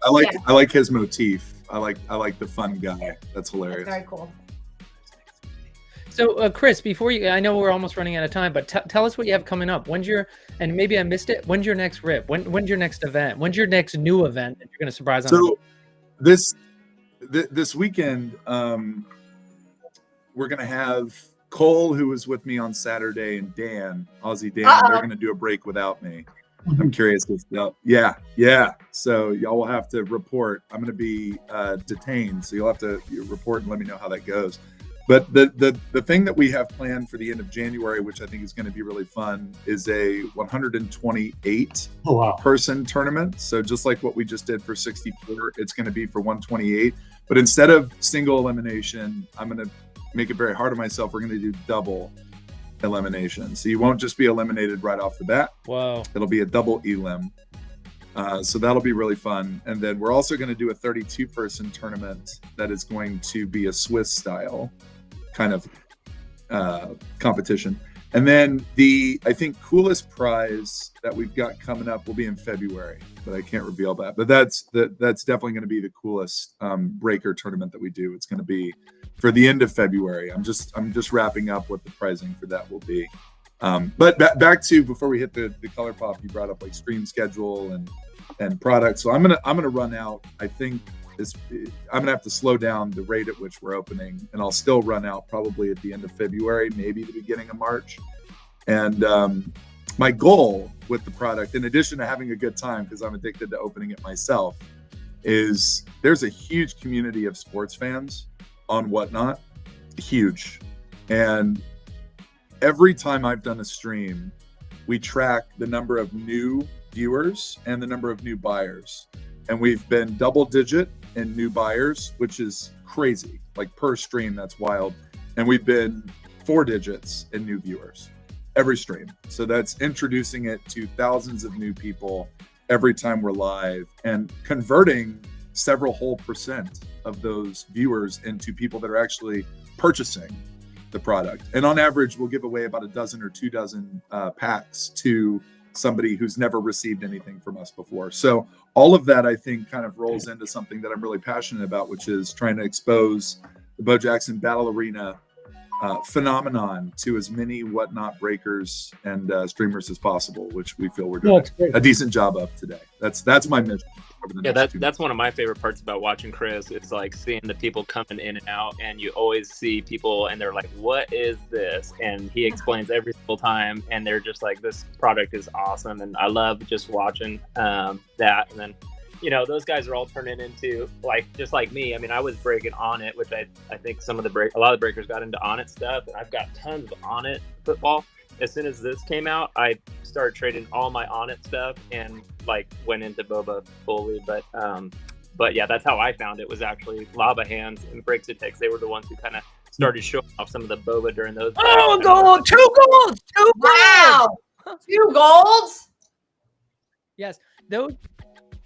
G: I like his motif. I like the fun guy. That's hilarious.
A: That's very cool.
B: So, Chris, before you, I know we're almost running out of time, but tell us what you have coming up. When's your, and maybe I missed it, when's your next rip? When's your next event? When's your next new event that you're going to surprise on?
G: So this weekend, we're going to have Cole, who was with me on Saturday, and Dan, Aussie Dan. They're going to do a break without me. I'm curious if yeah. So y'all will have to report. I'm going to be detained, so you'll have to report and let me know how that goes. But the thing that we have planned for the end of January, which I think is going to be really fun, is a 128 person tournament. So just like what we just did for 64, it's going to be for 128. But instead of single elimination, I'm going to make it very hard on myself. We're going to do double elimination. So you won't just be eliminated right off the bat.
B: Wow.
G: It'll be a double elim. So that'll be really fun. And then we're also going to do a 32-person tournament that is going to be a Swiss style kind of competition. And then I think coolest prize that we've got coming up will be in February, but I can't reveal that. But that's definitely going to be the coolest breaker tournament that we do. It's going to be for the end of February. I'm just wrapping up what the pricing for that will be. But back to before we hit the color pop, you brought up like stream schedule and products. So I'm gonna run out. I think I'm gonna have to slow down the rate at which we're opening, and I'll still run out probably at the end of February, maybe the beginning of March. And my goal with the product, in addition to having a good time, because I'm addicted to opening it myself, is there's a huge community of sports fans on Whatnot, huge. And every time I've done a stream, we track the number of new viewers and the number of new buyers. And we've been double digit in new buyers, which is crazy. Like per stream, that's wild. And we've been 4 digits in new viewers every stream. So that's introducing it to thousands of new people every time we're live and converting several whole percent of those viewers into people that are actually purchasing the product. And on average, we'll give away about a dozen or 2 dozen packs to somebody who's never received anything from us before. So all of that, I think, kind of rolls into something that I'm really passionate about, which is trying to expose the Bo Jackson Battle Arena phenomenon to as many Whatnot breakers and streamers as possible, which we feel we're doing a decent job of today. That's my mission.
F: Yeah, that's one of my favorite parts about watching Chris. It's like seeing the people coming in and out, and you always see people and they're like, what is this? And he explains every single time, and they're just like, this product is awesome. And I love just watching that. And then, you know, those guys are all turning into just like me. I mean, I was breaking Onnit, which I think a lot of the breakers got into Onnit stuff, and I've got tons of Onnit football. As soon as this came out, I started trading all my Onnit stuff and went into Boba fully. But yeah, that's how I found it, was actually Lava Hands and Breaks It Takes. They were the ones who kind of started showing off some of the Boba during those.
B: Oh, gold! 2 golds! 2 golds!
A: Wow! 2 golds?
B: Yes, those.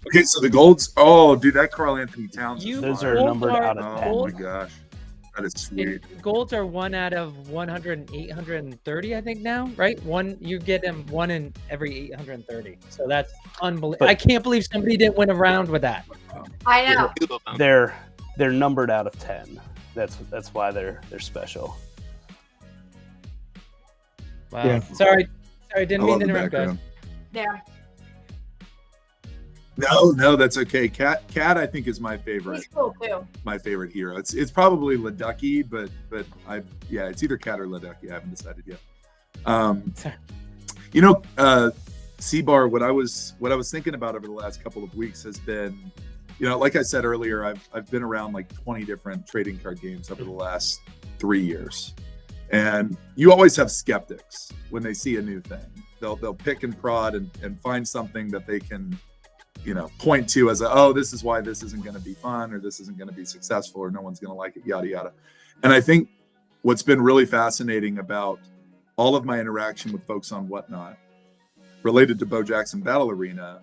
G: Okay, so the golds. Oh, dude, that Carl Anthony Towns.
H: Those are numbered out of 10.
G: Oh my gosh. That is sweet.
B: Golds are 1 out of 100 and 830, I think now, right? You get them 1 in every 830. So that's unbelievable. I can't believe somebody didn't win a round with that.
A: I know.
H: They're numbered out of 10. That's why they're special.
B: Wow.
C: Yeah.
B: Sorry, didn't mean to interrupt, guys.
A: Yeah.
G: No, that's okay. Cat, I think, is my favorite.
A: He's cool too.
G: My favorite hero. It's probably Leducky, but it's either Cat or Leducky. I haven't decided yet. C-Bar, what I was thinking about over the last couple of weeks has been, like I said earlier, I've been around like 20 different trading card games over the last 3 years, and you always have skeptics when they see a new thing. They'll pick and prod and find something that they can point to as this is why this isn't going to be fun, or this isn't going to be successful, or no one's going to like it, yada, yada. And I think what's been really fascinating about all of my interaction with folks on Whatnot related to Bo Jackson Battle Arena,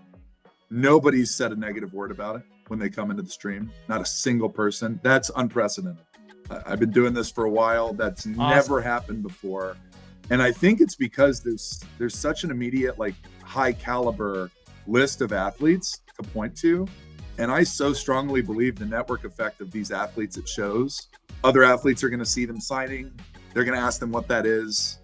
G: nobody's said a negative word about it when they come into the stream. Not a single person. That's unprecedented. I've been doing this for a while. That's never happened before. And I think it's because there's such an immediate, like, high caliber list of athletes to point to. And I so strongly believe the network effect of these athletes at shows. Other athletes are going to see them signing. They're going to ask them what that is.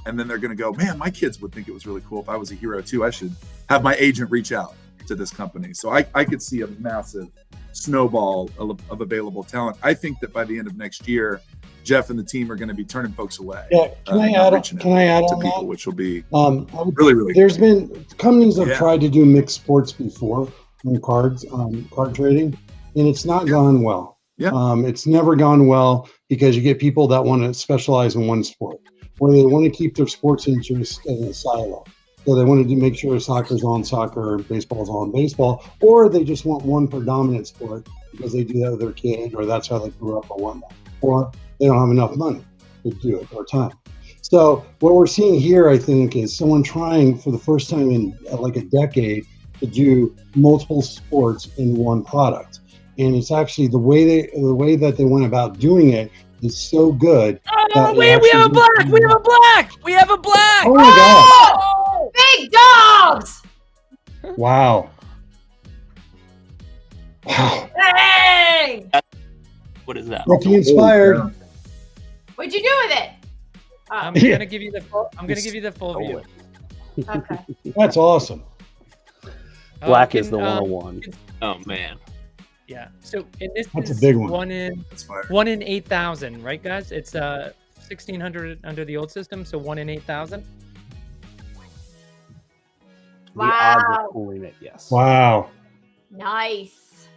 G: And then they're going to go, man, my kids would think it was really cool if I was a hero too. I should have my agent reach out to this company. So I could see a massive snowball of available talent. I think that by the end of next year, Jeff and the team are going to be turning folks away.
C: Yeah, can I add
G: to
C: on
G: people,
C: that?
G: which will be
C: Really,
G: really
C: There's been companies have
G: Yeah.
C: tried to do mixed sports before in card trading, and it's not gone well.
G: Yeah.
C: It's never gone well because you get people that want to specialize in one sport, or they want to keep their sports interest in a silo. So they want to make sure soccer's on soccer, baseball's on baseball, or they just want one predominant sport because they do that with their kid, or that's how they grew up or whatnot, or they don't have enough money to do it or time. So what we're seeing here, I think, is someone trying for the first time in like a decade to do multiple sports in one product. And it's actually the way that they went about doing it is so good.
B: Oh, we have a black! We have a black! We have a black!
C: Oh my God!
A: Oh, BigDobs!
C: Wow! Wow!
A: Dang!
F: What is that?
C: Rookie inspired.
A: What'd you do with it? Oh,
B: I'm gonna give you the full. I'm gonna give you the full view.
A: okay.
C: That's awesome.
H: Black is
B: Can,
H: the 101.
F: Oh man.
B: Yeah. So and this
C: That's a
B: is
C: big one.
G: That's fire.
B: 1 in 8,000, right, guys? It's 1,600 under the old system, so 1 in 8,000.
H: The odds
A: Wow.
H: of pulling it, yes.
C: Wow!
A: Nice.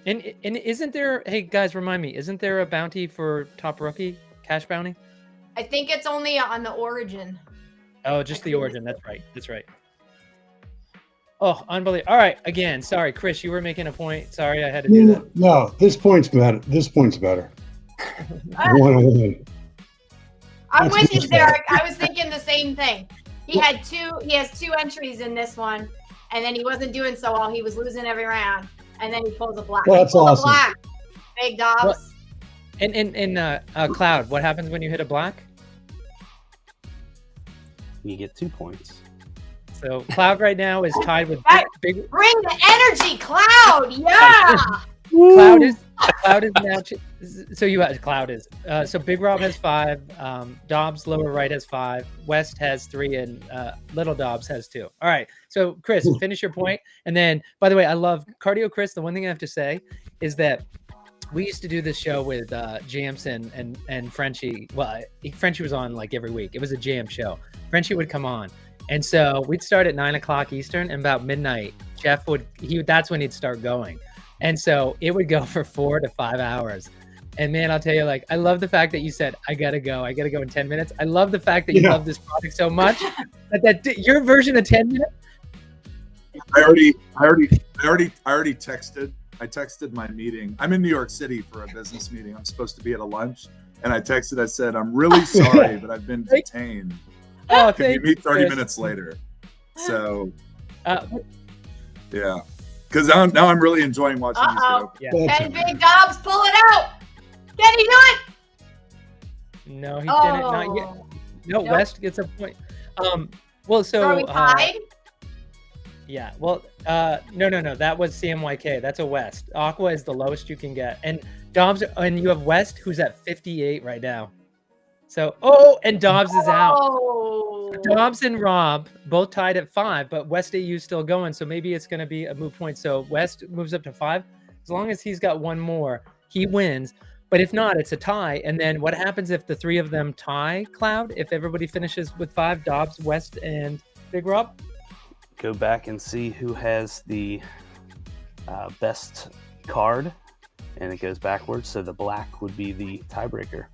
B: And isn't there? Hey guys, remind me. Isn't there a bounty for top rookie cash bounty?
A: I think it's only on the origin.
B: Oh, just the origin. That's right. That's right. Oh, unbelievable. All right. Again, sorry, Chris, you were making a point. Sorry, I had to do that.
C: No, this point's better. This point's better. 101.
A: I'm
C: That's
A: with you,
C: good.
A: Derek. I was thinking the same thing. He has two entries in this one, and then he wasn't doing so well. He was losing every round, and then he pulls a black.
C: That's
A: He pulled
C: awesome.
A: A black. BigDobs.
B: What? And Cloud, what happens when you hit a black?
H: You get 2 points.
B: So Cloud right now is tied with big
A: Bring the energy, Cloud. Yeah.
B: Cloud is now. So you have Cloud is. So Big Rob has 5. Dobbs lower right has 5. West has 3, and Little Dobbs has 2. All right. So Chris, finish your point. And then, by the way, I love Cardio Chris. The one thing I have to say is that we used to do this show with Jamson and Frenchie. Well, Frenchie was on like every week. It was a jam show. Frenchie would come on. And so we'd start at 9 o'clock Eastern, and about midnight, Jeff that's when he'd start going. And so it would go for 4 to 5 hours. And man, I'll tell you, like, I love the fact that you said, I gotta go in 10 minutes. I love the fact that you love this product so much that your version of 10 minutes.
G: I already texted. I texted my meeting. I'm in New York City for a business meeting. I'm supposed to be at a lunch. And I texted, I said, I'm really sorry, but I've been detained.
B: Oh,
G: Can you
B: thank
G: meet 30
B: Chris.
G: minutes later? So,
B: Uh,
G: yeah. Because now I'm really enjoying watching these get open.
B: yeah.
A: Can BigDobs pull it out? Can he do it?
B: No, he didn't. Not yet.
A: Oh.
B: No,
A: Nope.
B: West gets a point. Well,
A: So are we
B: so
A: tied?
B: yeah. Well, no. That was CMYK. That's a West. Aqua is the lowest you can get, and Dobbs, and you have West, who's at 58 right now. So, and Dobbs is out.
A: Oh.
B: Dobbs and Rob both tied at 5, but WestaAU is still going, so maybe it's going to be a moot point. So West moves up to 5. As long as he's got one more, he wins. But if not, it's a tie. And then what happens if the 3 of them tie, Cloud? If everybody finishes with 5, Dobbs, West, and Big Rob?
H: Go back and see who has the best card, and it goes backwards. So the black would be the tiebreaker.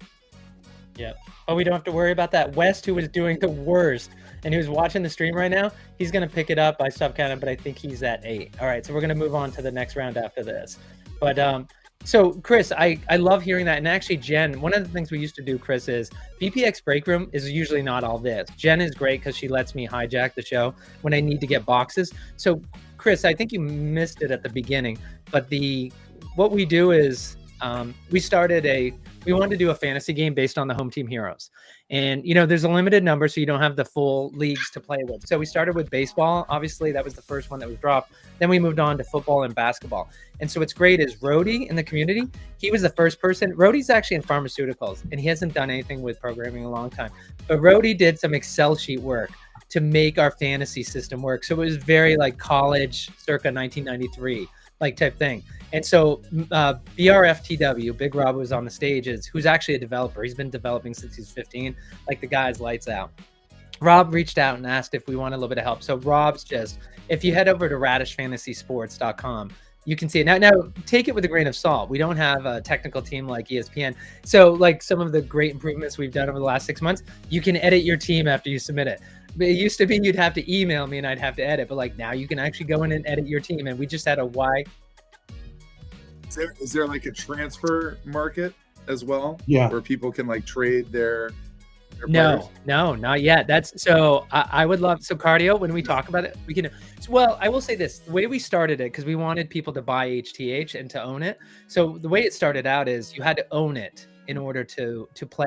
B: Yep. Oh, we don't have to worry about that. West, who was doing the worst, and who's watching the stream right now, he's going to pick it up. I stopped counting, but I think he's at 8. All right, so we're going to move on to the next round after this. But so, Chris, I love hearing that. And actually, Jen, one of the things we used to do, Chris, is BPX Break Room is usually not all this. Jen is great because she lets me hijack the show when I need to get boxes. So, Chris, I think you missed it at the beginning, but what we do is we wanted to do a fantasy game based on the home team heroes. And, you know, there's a limited number, so you don't have the full leagues to play with. So we started with baseball. Obviously, that was the first one that was dropped. Then we moved on to football and basketball. And so what's great is Rody in the community, he was the first person. Rody's actually in pharmaceuticals, and he hasn't done anything with programming in a long time. But Rody did some Excel sheet work to make our fantasy system work. So it was very like college circa 1993 like type thing. And so BRFTW, Big Rob was on the stages, who's actually a developer. He's been developing since he's 15. Like the guy's lights out. Rob reached out and asked if we want a little bit of help. So Rob's just, if you head over to radishfantasysports.com, you can see it. Now take it with a grain of salt. We don't have a technical team like ESPN. So like some of the great improvements we've done over the last 6 months, you can edit your team after you submit it. But it used to be you'd have to email me and I'd have to edit. But like now you can actually go in and edit your team. And we just had a
G: Is there like a transfer market as well?
C: Yeah.
G: Where people can like trade their players?
B: No, not yet. That's so I would love, so cardio, when we talk about it, we can, well, I will say this, the way we started it, because we wanted people to buy HTH and to own it. So the way it started out is you had to own it in order to play.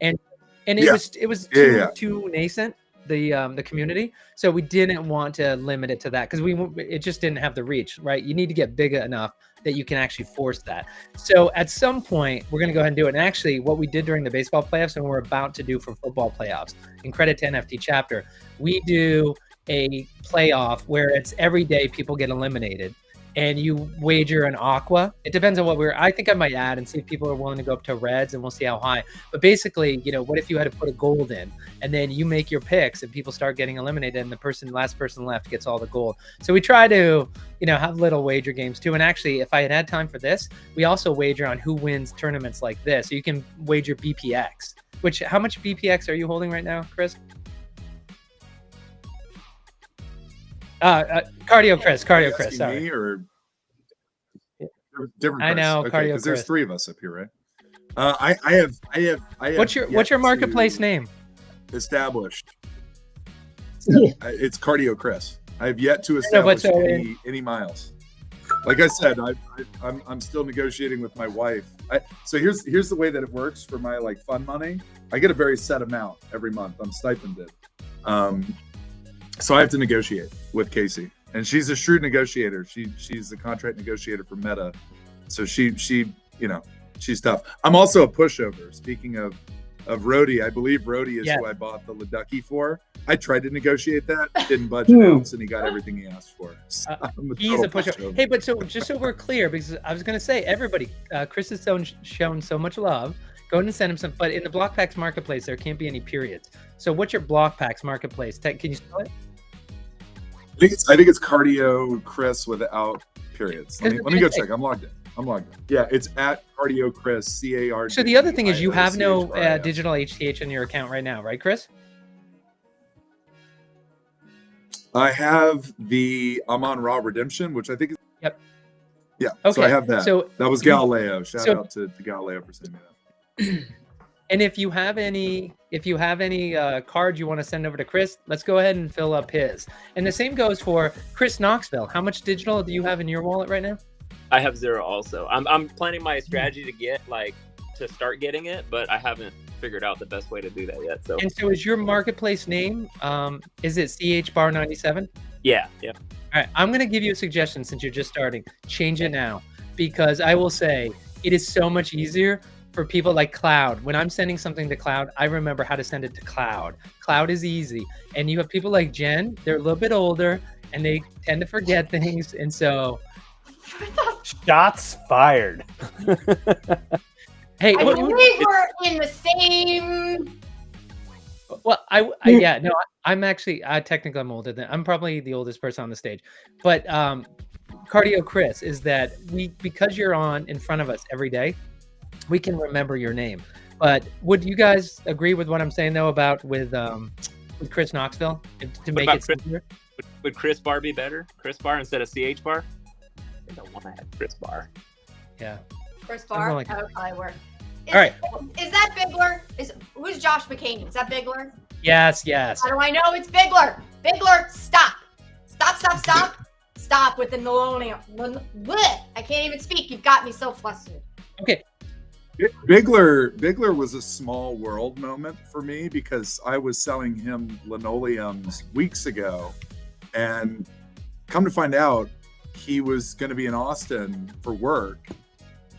B: And it was too nascent, the community. So we didn't want to limit it to that because it just didn't have the reach, right? You need to get big enough that you can actually force that. So at some point, we're going to go ahead and do it. And actually, what we did during the baseball playoffs and we're about to do for football playoffs, in credit to NFT chapter, we do a playoff where it's every day people get eliminated and you wager an aqua. It depends on what I think I might add and see if people are willing to go up to reds and we'll see how high. But basically, you know, what if you had to put a gold in and then you make your picks and people start getting eliminated and the last person left gets all the gold. So we try to, you know, have little wager games too. And actually, if I had time for this, we also wager on who wins tournaments like this. So you can wager BPX, how much BPX are you holding right now, Chris? Cardio Chris, sorry.
G: Me or different Chris?
B: I know,
G: okay,
B: Cardio
G: because there's
B: Chris.
G: 3 of us up here, right? I have.
B: What's your marketplace name?
G: Established. It's Cardio Chris. I have yet to establish any miles. Like I said, I'm still negotiating with my wife. So here's the way that it works for my like fun money. I get a very set amount every month. I'm stipended. So I have to negotiate with Casey, and she's a shrewd negotiator. She's the contract negotiator for Meta, so she you know, she's tough. I'm also a pushover. Speaking of Rody, I believe Rody is who I bought the Leducky for. I tried to negotiate that, didn't budge an ounce, and he got everything he asked for. So
B: He's a pushover. Hey, but so just so we're clear, because I was going to say, everybody, Chris has shown so much love. Go ahead and send him some. But in the Block Packs marketplace, there can't be any periods. So what's your Block Packs marketplace? Can you spell it?
G: I think it's Cardio Chris without periods. Let me go check. I'm logged in. Yeah, it's at Cardio Chris, CARD.
B: So the other thing is you have no digital HTH in your account right now, right, Chris?
G: I have the Amon Ra Redemption, which I think is.
B: Yep.
G: Yeah.
B: Okay.
G: So I have that.
B: So
G: that was Galileo. Shout out to Galileo for sending me that.
B: And if you have any cards you want to send over to Chris, let's go ahead and fill up his. And the same goes for Chris Knoxville. How much digital do you have in your wallet right now?
F: I have 0 also. I'm planning my strategy to start getting it, but I haven't figured out the best way to do that yet. So.
B: And so is your marketplace name, is it CHBar97?
F: Yeah.
B: All right, I'm going to give you a suggestion since you're just starting. Change it now, because I will say it is so much easier for people like Cloud. When I'm sending something to Cloud, I remember how to send it to Cloud. Cloud is easy. And you have people like Jen, they're a little bit older and they tend to forget things. And so
H: shots fired.
B: Hey,
A: I believe we're in the same.
B: Well, I'm actually, technically I'm older I'm probably the oldest person on the stage, but Cardio Chris is that because you're on in front of us every day, we can remember your name. But would you guys agree with what I'm saying though about with Chris Knoxville to make it simpler?
F: Would Chris Bar be better? Chris Bar instead of CH Bar? I don't want to have Chris Bar.
B: Yeah.
A: Chris Bar? That would probably work.
B: All right.
A: Is that Bigler? Who's Josh McCain? Is that Bigler?
B: Yes.
A: How do I know it's Bigler? Bigler, stop. Stop with the millennial. I can't even speak. You've got me so flustered.
B: Okay.
G: Bigler was a small world moment for me because I was selling him linoleums weeks ago, and come to find out, he was going to be in Austin for work,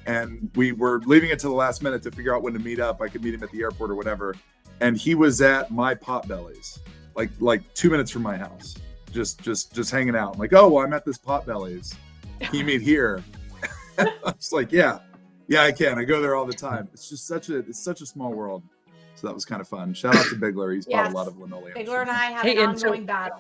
G: and we were leaving it to the last minute to figure out when to meet up. I could meet him at the airport or whatever, and he was at my Potbellies, like 2 minutes from my house, just hanging out. I'm like, oh, well, I'm at this Potbellies. Can you meet here? I was like, yeah, I can. I go there all the time. It's just such a small world. So that was kind of fun. Shout out to Bigler. He's bought a lot of linoleum.
A: Bigler and I have an ongoing battle.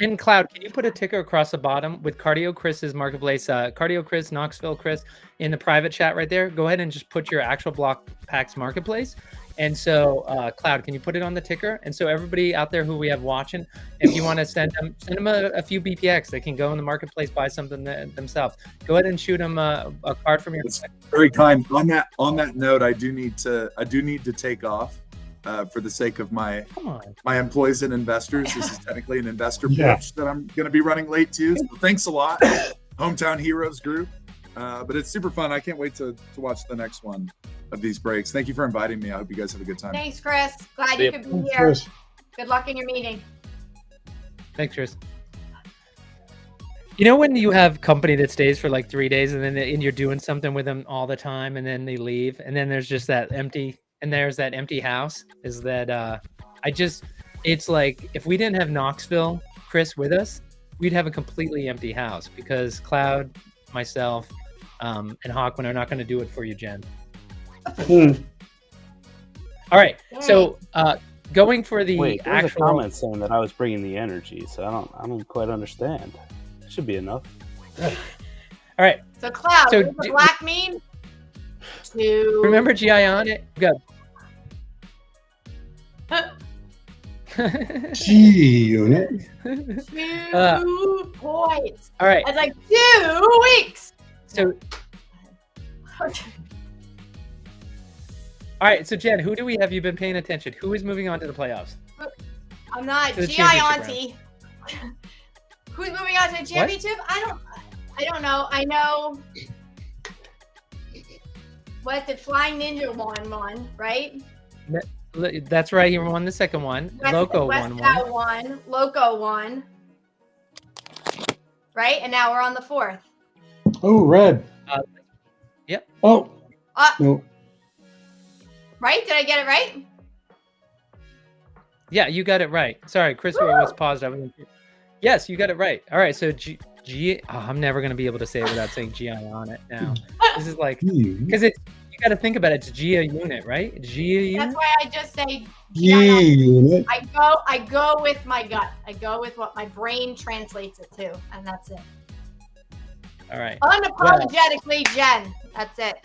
B: And Cloud, can you put a ticker across the bottom with Cardio Chris's marketplace, Cardio Chris, Knoxville Chris, in the private chat right there? Go ahead and just put your actual Block Packs marketplace. And so, Cloud, can you put it on the ticker? And so everybody out there who we have watching, if you want to send them a few BPX, they can go in the marketplace, buy something themselves. Go ahead and shoot them a card from your.
G: It's very kind. On that note, I do need to take off. For the sake of my employees and investors. This is technically an investor pitch that I'm going to be running late to. So thanks a lot, Hometown Heroes Group. But it's super fun. I can't wait to watch the next one of these breaks. Thank you for inviting me. I hope you guys have a good time.
A: Thanks, Chris. Glad you could be here. Chris. Good luck in your meeting.
B: Thanks, Chris. You know when you have company that stays for like 3 days and you're doing something with them all the time and then they leave and then there's just that empty house? Is that it's like if we didn't have Knoxville Chris with us, we'd have a completely empty house because Cloud, myself, and Hawkewind are not going to do it for you, Jen. All right, so going for the
H: actual comment saying that I was bringing the energy, so I don't quite understand. It should be enough.
B: All right.
A: So Cloud, so what does the black mean?
B: Remember GIAUnit? Go.
C: GIAUnit.
A: 2 points.
B: All right.
A: I was like 2 weeks.
B: So. All right. So Jen, who do we have? You been paying attention? Who is moving on to the playoffs?
A: I'm not. GIAUnit. Who's moving on to the championship? I don't know. I know. What did FlyingNinja won, right?
B: That's right. He won the second one. Loko won one.
A: Loko won. Right? And now we're on the 4th.
C: Oh, red.
B: Yep.
C: Oh. No.
A: Right? Did I get it right?
B: Yeah, you got it right. Sorry, Chris was paused. Yes, you got it right. All right, so I'm never going to be able to say it without saying GIAUnit now. This is like, because you got to think about it. It's GIAUnit, right? GIAUnit.
A: That's why I just say
C: GIAUnit.
A: I go with my gut. I go with what my brain translates it to, and that's it.
B: All right.
A: Unapologetically, Jen. That's it.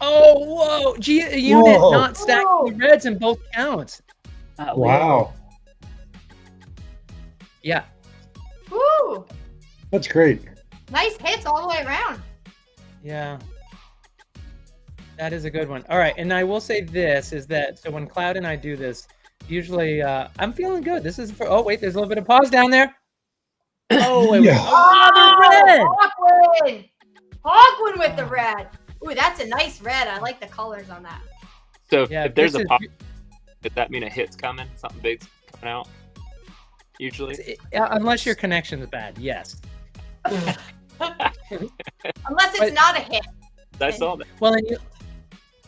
B: Oh, whoa. GIAUnit not stacking the reds in both counts.
C: Wow.
B: Yeah.
A: Woo.
C: That's great.
A: Nice hits all the way around.
B: Yeah. That is a good one. All right. And I will say this is that, so when Cloud and I do this, usually I'm feeling good. This is for, wait, there's a little bit of pause down there. Oh, wait.
C: Yeah.
A: Oh, the red. Hawkewind with the red. Ooh, that's a nice red. I like the colors on that.
F: So if there's a pop, does that mean a hit's coming? Something big's coming out? Usually?
B: Unless your connection is bad, yes.
A: Unless it's not a hit.
F: I saw that.
B: Well,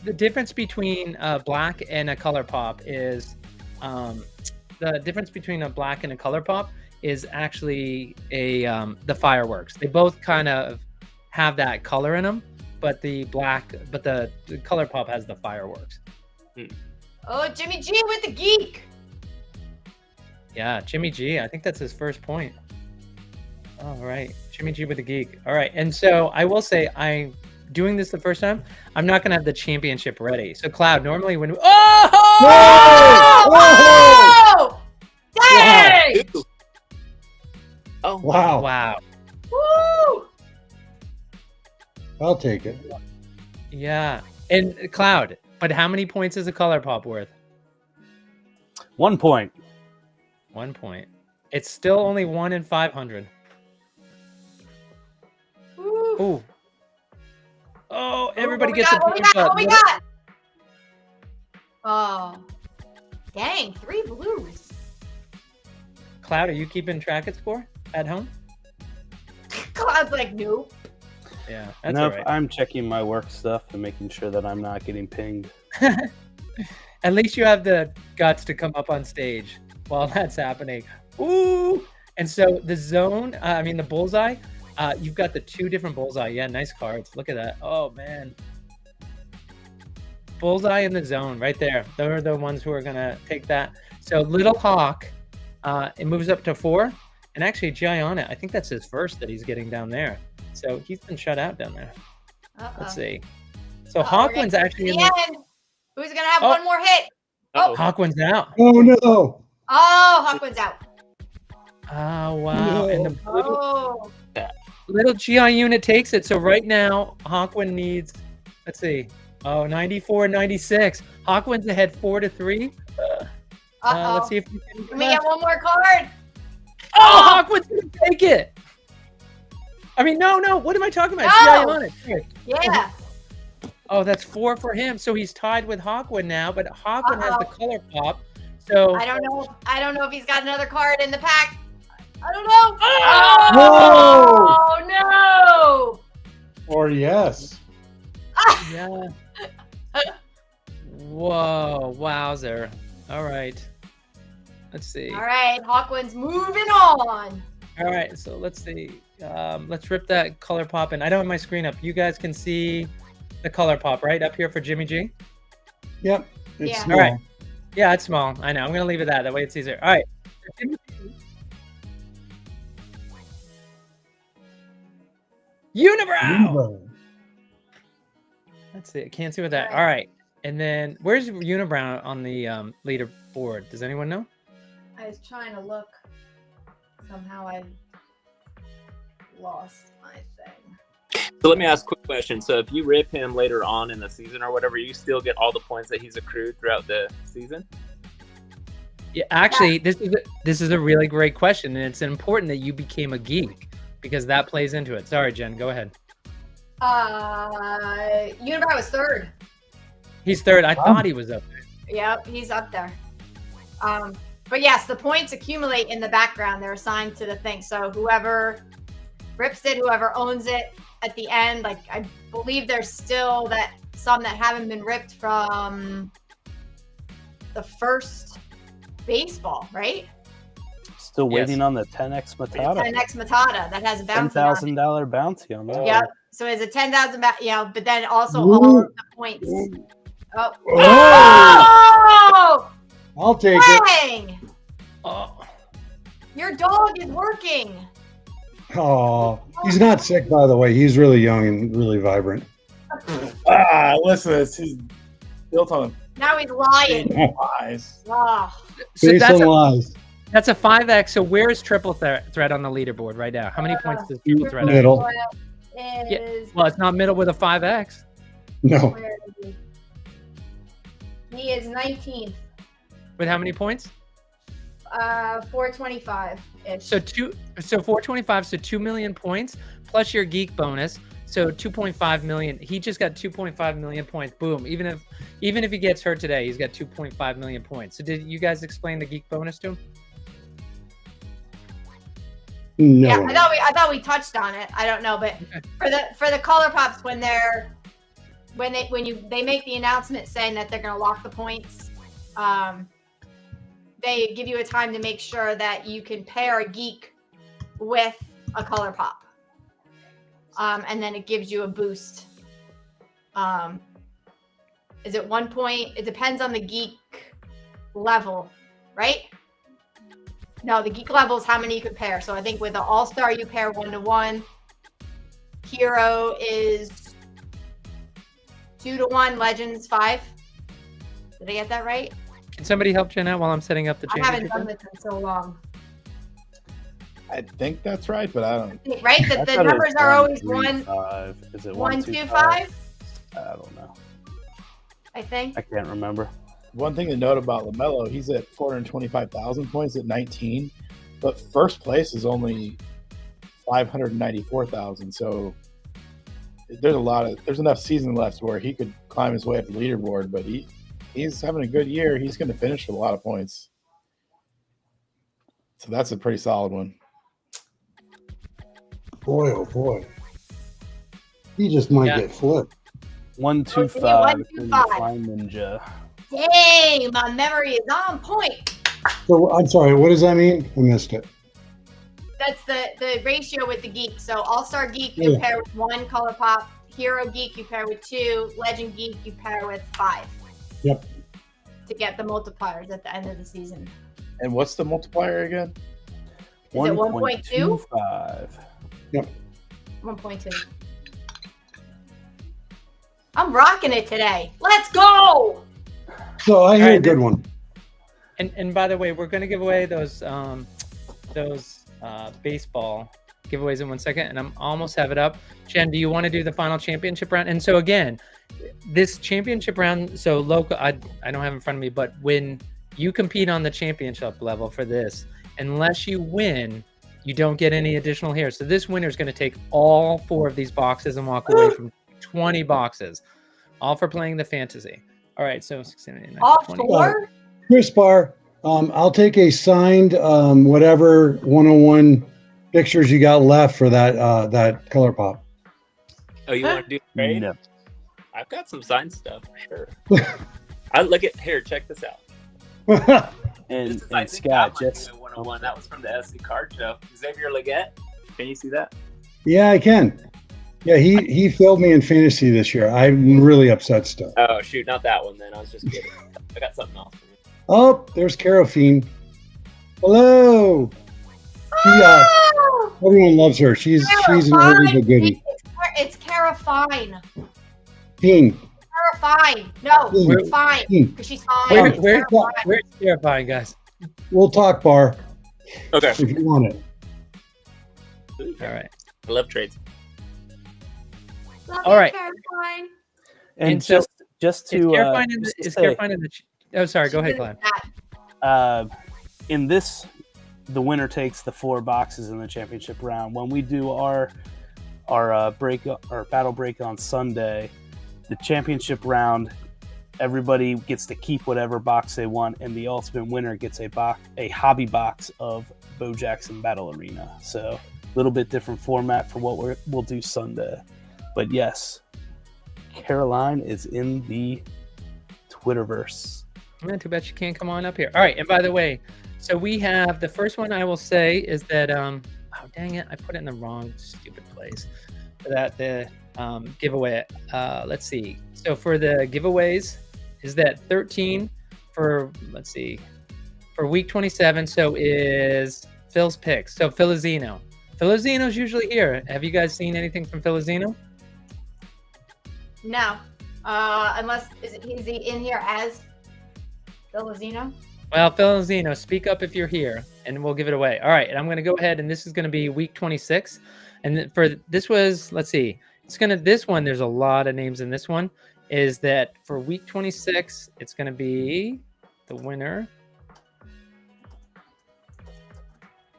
B: the difference between black and a color pop is the difference between a black and a color pop is actually the fireworks. They both kind of have that color in them, but the color pop has the fireworks.
A: Oh, JimmyG with the geek.
B: Yeah, JimmyG. I think that's his first point. All right, JimmyG with the geek. All right, and so I will say I'm doing this the first time. I'm not going to have the championship ready. So Cloud, normally when
A: Oh! Dang!
F: Oh
C: wow!
B: Wow!
A: Woo!
C: I'll take it.
B: Yeah, and Cloud. But how many points is a color pop worth?
H: 1 point.
B: 1 point. It's still only 1 in 500.
A: Ooh.
B: Ooh. Oh,
A: Ooh,
B: everybody
A: what we
B: gets a
A: got? What we
B: point
A: got?
B: up.
A: What we got? Oh, dang, 3 blues.
B: Cloud, are you keeping track of score at home?
A: Cloud's like, nope.
B: Yeah, that's
H: Nope,
B: all right.
H: I'm checking my work stuff and making sure that I'm not getting pinged.
B: At least you have the guts to come up on stage while that's happening. Ooh! And so the zone, the bullseye, you've got the 2 different bullseye. Yeah, nice cards. Look at that. Oh, man. Bullseye in the zone right there. They're the ones who are going to take that. So Little Hawk, it moves up to 4. And actually, GIAUnit, I think that's his first that he's getting down there. So he's been shut out down there. Let's see. So Hawkwind's actually in the
A: end. Who's going to have one more hit?
F: Uh-oh.
B: Hawkwind's out.
C: Oh no!
A: Oh, Hawkwind's out.
B: Oh, wow.
C: No.
B: And the blue,
A: Oh.
B: little GIAUnit takes it. So right now, Hawkwind needs, let's see. Oh, 94, 96. Hawkwind's ahead 4-3. Let's see if we
A: Can we get one more card?
B: Oh, Hawkwind's going to take it. I mean, no. What am I talking about?
A: No.
B: GIAUnit. Sorry.
A: Yeah.
B: Oh, that's 4 for him. So he's tied with Hawkwind now, but Hawkwind has the color pop. So
A: I don't know if he's got another card in the pack. I don't know. Oh, no.
C: Or yes.
B: yeah. Whoa, wowzer. All right. Let's see.
A: All right, Hawkwind's moving on.
B: All right, so let's see. Let's rip that color pop in. I don't have my screen up. You guys can see the color pop right up here for JimmyG.
C: Yep. It's
A: Yeah.
C: small.
B: All right. Yeah, it's small. I know. I'm going to leave it that way it's easier. All right. Unibrow.
C: Unibrow.
B: Let's see. I can't see what that. All right. And then where's Unibrow on the leaderboard? Does anyone know?
A: I was trying to look. Somehow I lost my thing.
F: So let me ask a quick question. So if you rip him later on in the season or whatever, you still get all the points that he's accrued throughout the season?
B: Yeah, actually, this is a really great question, and it's important that you became a geek because that plays into it. Sorry, Jen, go ahead.
A: Unibrow was 3rd.
B: He's 3rd. I thought he was up there.
A: Yep, he's up there. But yes, the points accumulate in the background. They're assigned to the thing. So whoever rips it, whoever owns it at the end, like I believe there's still some that haven't been ripped from the first baseball, right?
H: Still waiting on the 10x Matata.
A: 10x Matata that has a bounty on it.
H: $10,000 bounty on that.
A: Yep. So it's a 10,000, but then also all of the points. Oh.
C: Oh! I'll take it.
A: Dang!
B: Oh.
A: Your dog is working.
C: Oh, he's not sick, by the way. He's really young and really vibrant.
E: Listen to this. He's built on
A: Now he's lying.
E: lies.
A: Oh.
B: So
C: Based on lies.
B: that's a 5x. So where's triple threat on the leaderboard right now? How many points does triple threat have?
C: Middle.
A: Is,
B: Well, it's not middle with a 5x.
C: No.
A: where is he? He is 19th.
B: With how many points?
A: 425-ish.
B: So 425, so 2 million points plus your geek bonus. So 2.5 million. He just got 2.5 million points. Boom. Even if he gets hurt today, he's got 2.5 million points. So did you guys explain the geek bonus to him?
C: No.
A: Yeah, I thought we touched on it. I don't know, but for the color pops, when they make the announcement saying that they're going to lock the points, they give you a time to make sure that you can pair a geek with a color pop, and then it gives you a boost. Is it 1 point? It depends on the geek level, right? No, the geek level is how many you can pair. So I think with the all-star, you pair 1-to-1. Hero is 2-to-1. Legends 5. Did I get that right?
B: Can somebody help Jen out while I'm setting up the
A: I
B: championship?
A: haven't done this in so long.
E: I think that's right, but I don't.
A: Right?
H: I
A: The
H: thought it was
A: numbers are always
H: 1-3-5. Is it
A: 1-2-5?
H: 1-2-5? I don't know.
A: I think.
H: I can't remember.
E: One thing to note about LaMelo, he's at 425,000 points at 19, but first place is only 594,000. So there's enough season left where he could climb his way up the leaderboard, but he's having a good year. He's going to finish with a lot of points. So that's a pretty solid one.
C: Boy, oh boy. He just might get flipped.
H: 125 for the FlyingNinja.
A: Dang, my memory is on point.
C: So I'm sorry, what does that mean? I missed it.
A: That's the ratio with the geek. So All-Star Geek you pair with 1 Color Pop, Hero Geek you pair with 2, Legend Geek you pair with 5.
C: Yep.
A: To get the multipliers at the end of the season.
E: And what's the multiplier again?
A: Is it 1.2?
H: 1.25.
C: Yep.
A: 1.2. I'm rocking it today. Let's go!
C: So I hear a good one.
B: And by the way, we're going to give away those baseball giveaways in 1 second, and I'm almost have it up. Jen, do you want to do the final championship round? And so again, this championship round, so Loko, I don't have it in front of me, but when you compete on the championship level for this, unless you win, you don't get any additional here. So this winner is going to take all 4 of these boxes and walk away from 20 boxes, all for playing the fantasy. All right, so 16,
A: all 4?
C: Chris Barr, I'll take a signed whatever 101 pictures you got left for that Color Pop.
F: Oh, you want to do trade?
H: No.
F: I've got some signed stuff for sure. I look at here. Check this out.
H: And
F: I think
H: Scott,
F: that might
H: just
F: be a 101. That was from the SC card show. Xavier Leggett. Can you see that?
C: Yeah, I can. Yeah, he failed me in fantasy this year. I'm really upset still.
F: Oh shoot, not that one then. I was just kidding. I got something else for you.
C: Oh, there's Carofine. Hello. She, everyone loves her. She's an early but goodie.
A: It's Carofine.
C: Fiend.
A: Carofine. No, it's fine. Because she's fine.
B: Where's terrifying, guys?
C: We'll talk, Bar.
F: Okay.
C: If you want it.
B: All right.
F: I love trades.
B: All right.
A: Carofine.
H: and
B: so
H: just to
B: is Carofine in the oh, sorry, go ahead, Glenn.
H: In this, the winner takes the 4 boxes in the championship round. When we do our battle break on Sunday, the championship round, everybody gets to keep whatever box they want, and the ultimate winner gets a hobby box of Bo Jackson Battle Arena. So a little bit different format for what we'll do Sunday. But yes, Caroline is in the Twitterverse.
B: Too bad she can't come on up here. All right, and by the way, so we have the first one I will say is that oh dang it, I put it in the wrong stupid place for that the giveaway. Let's see. So for the giveaways is that 13 for for week 27. So is Phil's picks. So Filizino. Filizino's usually here. Have you guys seen anything from Filizino?
A: No. Unless is he in here as Filizino?
B: Well, Filizino, speak up if you're here, and we'll give it away. All right, and I'm going to go ahead, and this is going to be week 26. And for this was, let's see, this one, there's a lot of names in this one, is that for week 26, it's going to be the winner.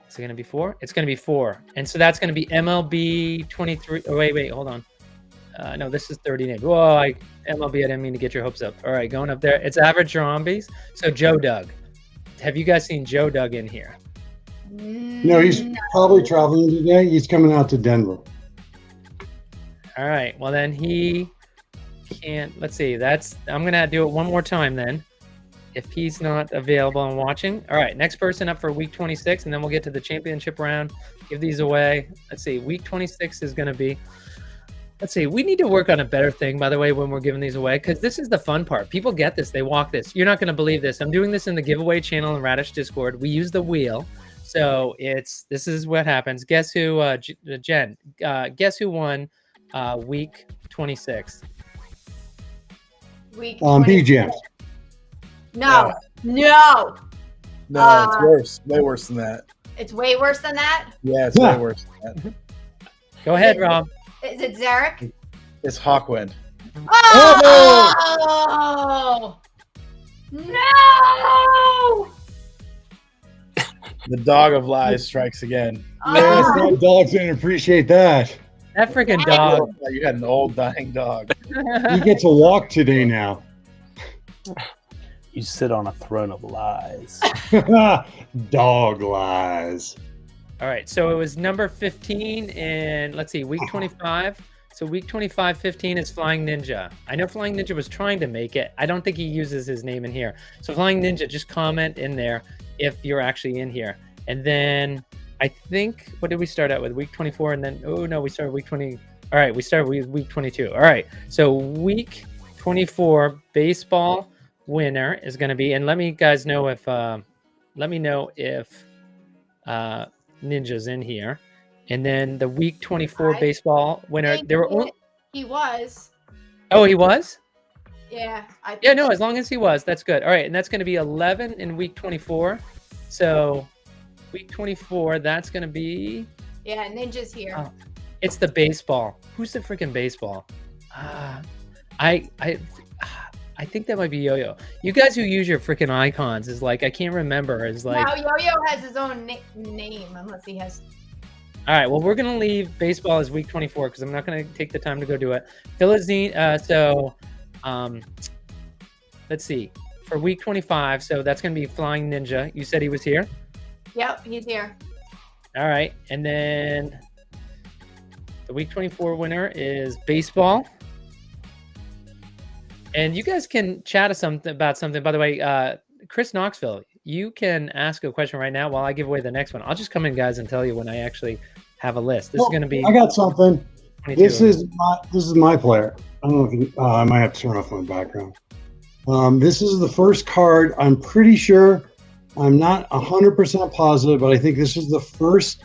B: Is it going to be 4? It's going to be 4. And so that's going to be MLB 23. Oh, wait, hold on. No, this is 30 names. Whoa, MLB, I didn't mean to get your hopes up. All right, going up there. It's average zombies. So Joe Doug. Have you guys seen Joe Doug in here?
C: No, he's probably traveling today. He's coming out to Denver.
B: All right, well then he can't. Let's see. I'm going to do it one more time then. If he's not available and watching. All right, next person up for week 26, and then we'll get to the championship round. Give these away. Let's see. Week 26 is going to be... Let's see. We need to work on a better thing, by the way, when we're giving these away, because this is the fun part. People get this. They walk this. You're not going to believe this. I'm doing this in the giveaway channel in Radish Discord. We use the wheel. So this is what happens. Guess who, Jen, guess who won week 26?
A: Week
C: BGM.
A: No.
E: No, it's worse. Way worse than that.
A: It's way worse than that?
E: Yeah, it's way worse than that.
B: Go ahead, Rob.
A: Is it Zarek?
E: It's Hawkewind.
A: Oh! No!
E: The dog of lies strikes again.
C: Yes, that dogs didn't appreciate that.
B: That freaking dog.
E: You had an old dying dog.
C: You get to walk today now.
H: You sit on a throne of lies.
C: Dog lies.
B: All right, so it was number 15 in, let's see, week 25. So week 25, 15 is FlyingNinja. I know FlyingNinja was trying to make it. I don't think he uses his name in here. So FlyingNinja, just comment in there if you're actually in here. And then I think, what did we start out with? Week 24, and then, oh no, we started week 20. All right, we started with week 22. All right, so week 24 baseball winner is going to be, and let me guys know if, Ninja's in here. And then the week 24 baseball winner, there were only...
A: He was.
B: Oh, he was?
A: Yeah.
B: Yeah, no, as long as he was, that's good. All right, and that's going to be 11 in week 24. So week 24, that's going to be...
A: Yeah, Ninja's here.
B: Oh, it's the baseball. Who's the freaking baseball? I think that might be Yo-Yo. You guys who use your freaking icons is like, I can't remember. Is like...
A: Now Yo-Yo has his own name, unless he has...
B: All right, well, we're going to leave baseball as week 24 because I'm not going to take the time to go do it. Let's see. For week 25, so that's going to be FlyingNinja. You said he was here?
A: Yep, he's here.
B: All right, and then the week 24 winner is baseball. And you guys can chat about something. By the way, Chris Knoxville, you can ask a question right now while I give away the next one. I'll just come in, guys, and tell you when I actually have a list. This is going to be...
C: I got something. This is my player. I don't know if you, I might have to turn off my background. This is the first card. I'm pretty sure. I'm not 100% positive, but I think this is the first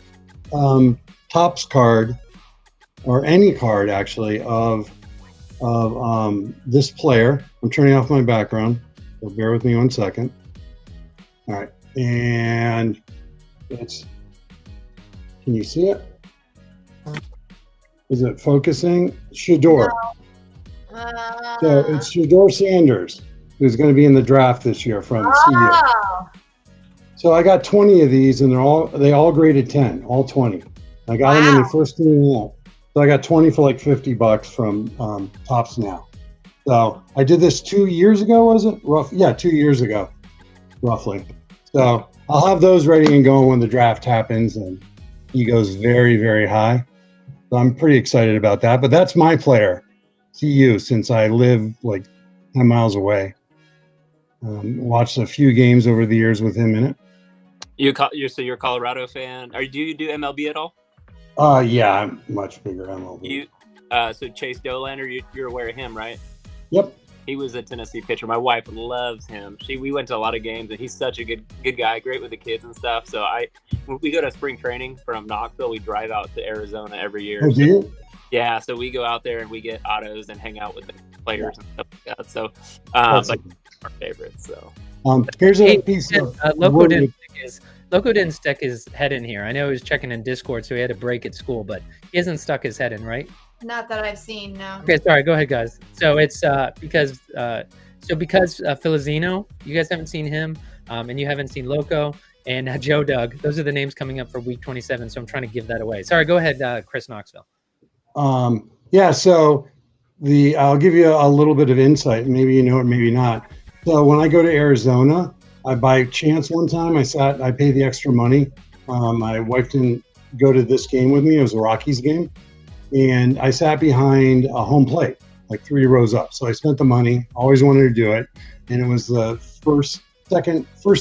C: Topps card, or any card actually, of this player. I'm turning off my background, so bear with me 1 second. All right, and it's... Can you see it? Is it focusing? Shador. So it's Shador Sanders, who's going to be in the draft this year from CU. So I got 20 of these, and they all graded 10, all 20. I got them when they first came out. So I got 20 for like $50 from Topps now. So I did this 2 years ago, was it? Yeah, 2 years ago, roughly. So I'll have those ready and going when the draft happens, and he goes very, very high. So I'm pretty excited about that. But that's my player, CU, since I live like 10 miles away. Watched a few games over the years with him in it.
F: So you're a Colorado fan. Do you do MLB at all?
C: Yeah, I'm much bigger MLB.
F: So Chase Dolander, you're aware of him, right?
C: Yep.
F: He was a Tennessee pitcher. My wife loves him. We went to a lot of games, and he's such a good guy, great with the kids and stuff. So when we go to spring training from Knoxville, we drive out to Arizona every year.
C: Oh, do you?
F: Yeah, so we go out there and we get autos and hang out with the players and stuff like that. So, like our favorites. So,
C: here's a piece of
B: Loko didn't stick his head in here. I know he was checking in Discord, so he had a break at school, but he hasn't stuck his head in, right?
A: Not that I've seen, no.
B: Okay, sorry. Go ahead, guys. So it's because Filizino, you guys haven't seen him, and you haven't seen Loko and Joe Doug. Those are the names coming up for week 27. So I'm trying to give that away. Sorry. Go ahead, Chris Knoxville.
C: Yeah. So I'll give you a little bit of insight. Maybe you know it, maybe not. So when I go to Arizona, by chance one time I paid the extra money. My wife didn't go to this game with me. It was a Rockies game. And I sat behind a home plate, like 3 rows up. So I spent the money, always wanted to do it. And it was the first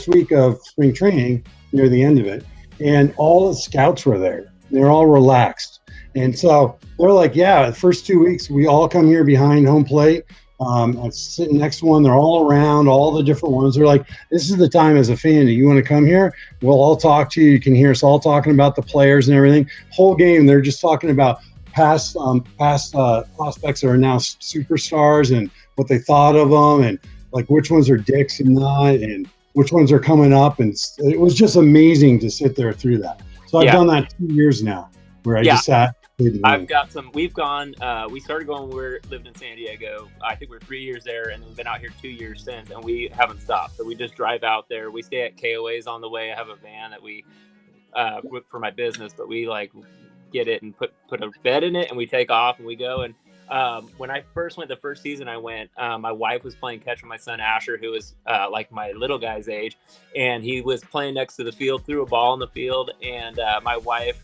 C: week of spring training, near the end of it. And all the scouts were there. They're all relaxed. And so they're like, yeah, the first 2 weeks, we all come here behind home plate. I'm sitting next to one. They're all around, all the different ones. They're like, this is the time as a fan. Do you want to come here? We'll all talk to you. You can hear us all talking about the players and everything. Whole game, they're just talking about past prospects that are now superstars and what they thought of them, and like which ones are dicks and not, and which ones are coming up. And it was just amazing to sit there through that. So I've done that 2 years now, where I just sat.
F: I've got some. We've gone. We started going when we lived in San Diego. I think we're 3 years there, and we've been out here 2 years since, and we haven't stopped. So we just drive out there. We stay at KOA's on the way. I have a van that we for my business, but we get it and put a bed in it, and we take off and we go. And when I first went, the first season I went, my wife was playing catch with my son Asher, who was like my little guy's age, and he was playing next to the field, threw a ball in the field, and my wife,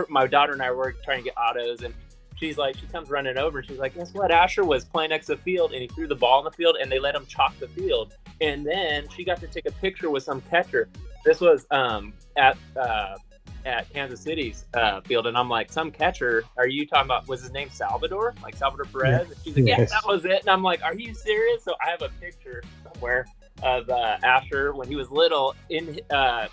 F: my daughter and I were trying to get autos, and she comes running over, and she's like, guess what? Asher was playing next to the field, and he threw the ball in the field, and they let him chalk the field. And then she got to take a picture with some catcher. This was at Kansas City's field, and I'm like, some catcher, are you talking about, was his name Salvador? Like Salvador Perez? And she's like, yeah, that was it. And I'm like, are you serious? So I have a picture somewhere of Asher when he was little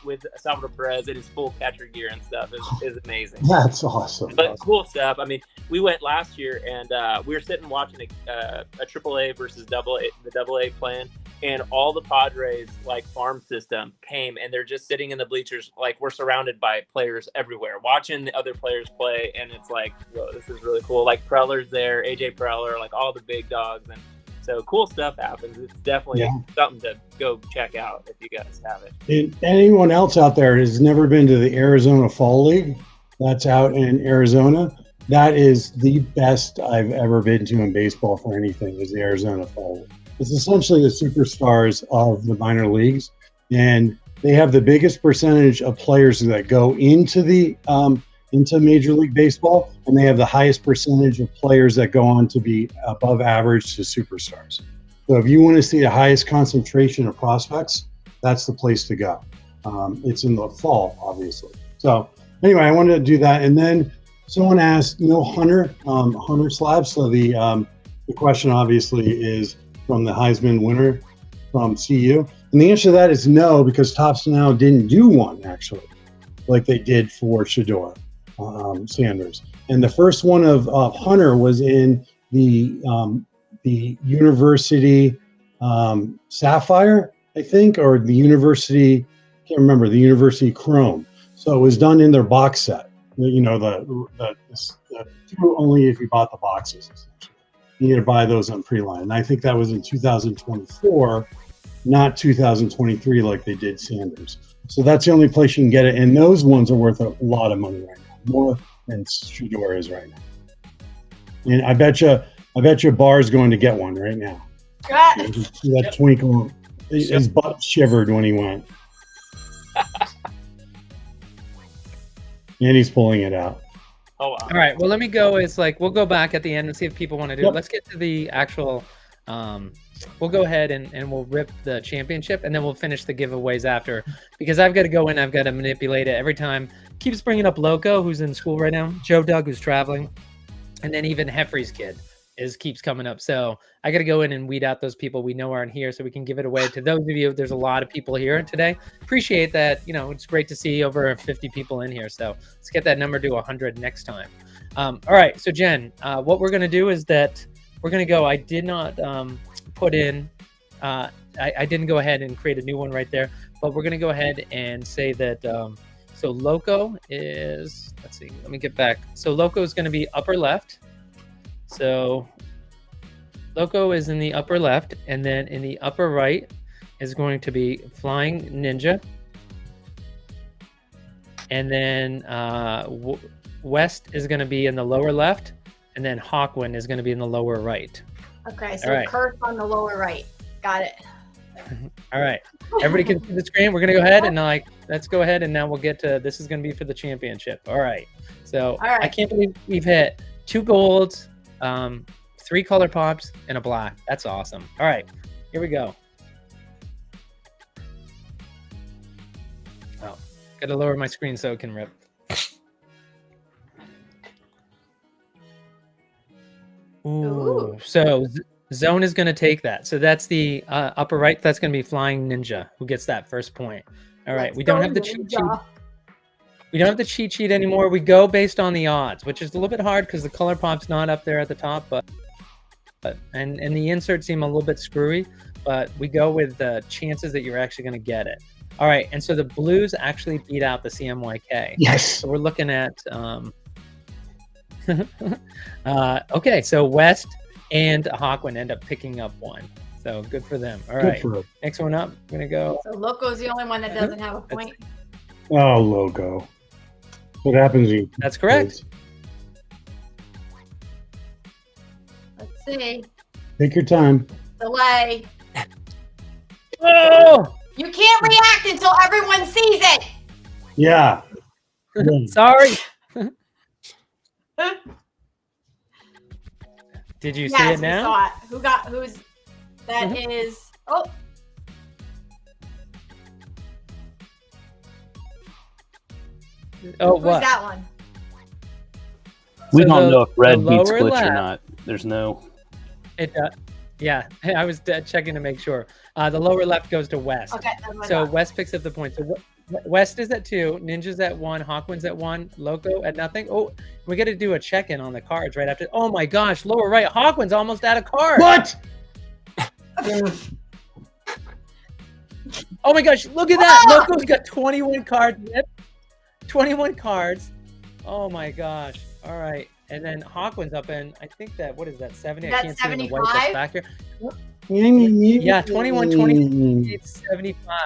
F: with Salvador Perez in his full catcher gear and stuff. Is amazing.
C: That's awesome.
F: But cool stuff. I mean, we went last year, and we were sitting watching a AAA versus the AA playing, and all the Padres farm system came, and they're just sitting in the bleachers. We're surrounded by players everywhere, watching the other players play, and it's like, whoa, this is really cool. Preller's there, AJ Preller, all the big dogs, and so cool stuff happens. It's definitely something to go check out if you guys have it.
C: And anyone else out there has never been to the Arizona Fall League, that's out in Arizona. That is the best I've ever been to in baseball for anything, is the Arizona Fall League. It's essentially the superstars of the minor leagues, and they have the biggest percentage of players that go into Major League Baseball, and they have the highest percentage of players that go on to be above average to superstars. So if you want to see the highest concentration of prospects, that's the place to go. It's in the fall, obviously. So anyway, I wanted to do that. And then someone asked, no hunter slabs. So the question obviously is from the Heisman winner from CU. And the answer to that is no, because Topps now didn't do one, actually, like they did for Shedeur Sanders. And the first one of Hunter was in the University Sapphire, I think, or the University, can't remember, the University Chrome. So it was done in their box set. The two only if you bought the boxes, essentially. You need to buy those on pre-line. And I think that was in 2024, not 2023 like they did Sanders. So that's the only place you can get it. And those ones are worth a lot of money right now, more than Shedeur is right now. And I bet you Barr's going to get one right now. You can see that twinkle. His butt shivered when he went. And he's pulling it out.
F: Oh, wow.
B: All right. Well, let me go. It's we'll go back at the end and see if people want to do it. Let's get to the actual. We'll go ahead and we'll rip the championship, and then we'll finish the giveaways after, because I've got to go in. I've got to manipulate it every time. Keeps bringing up Loko, who's in school right now. Joe Doug, who's traveling, and then even Heffery's kid keeps coming up. So I got to go in and weed out those people we know aren't here, so we can give it away to those of you. There's a lot of people here today. Appreciate that. It's great to see over 50 people in here. So let's get that number to 100 next time. All right. So Jen, what we're going to do is that we're going to go. I did not put in. I didn't go ahead and create a new one right there, but we're going to go ahead and say that. So Loko is. Let's see. Let me get back. So Loko is going to be upper left. So Loko is in the upper left, and then in the upper right is going to be FlyingNinja. And then West is going to be in the lower left, and then Hawkewind is going to be in the lower right.
A: Okay, so
B: All right.
A: Kurt on the lower right. Got it.
B: All right. Everybody can see the screen. We're going to go ahead and let's go ahead, and now we'll get to, this is going to be for the championship. All right. So
A: All right.
B: I can't believe we've hit 2 golds, 3 color pops, and a black. That's awesome. All right, here we go. Oh, got to lower my screen so it can rip. Ooh. So Zone is going to take that. So that's the upper right. That's going to be FlyingNinja, who gets that first point. All right, we don't have the cheat sheet. We don't have the cheat sheet anymore. We go based on the odds, which is a little bit hard because the color pop's not up there at the top, but and the inserts seem a little bit screwy, but we go with the chances that you're actually going to get it. All right, and so the blues actually beat out the CMYK.
C: Yes.
B: So we're looking at okay, so West and Hawkewind end up picking up one. So good for them. All right, next one up. I'm gonna go.
A: So Loco's the only one that doesn't have a point.
C: Oh, Loko. What happens?
B: That's correct.
A: see.
C: Take your time.
A: Delay.
B: Oh,
A: You can't react until everyone sees it.
C: Yeah.
B: sorry. Did you see
A: Yes,
B: it
A: we
B: now?
A: saw it. Who's that is? Oh,
B: Oh,
A: who's
B: what?
A: that one?
H: We
B: So
H: don't
B: the-
H: know if
B: the
H: red beats
B: lower
H: glitch or
B: left-
H: not. There's no.
B: It yeah, I was checking to make sure. The lower left goes to West.
A: Okay, that's what I
B: So
A: thought.
B: West picks up the points. So West is at 2, Ninja's at 1, Hawkwind's at 1, Loko at nothing. Oh, we got to do a check-in on the cards right after. Oh my gosh, lower right, Hawkwind's almost out of cards.
C: What?
B: Oh my gosh, look at that. Loko's got 21 cards. 21 cards. Oh my gosh. All right. And then Hawkwind's up in, I think that, what is that, 70? I
A: That's
B: can't see in the white
A: 75?
B: that's back here.
C: Yeah,
B: 21, 20, 75.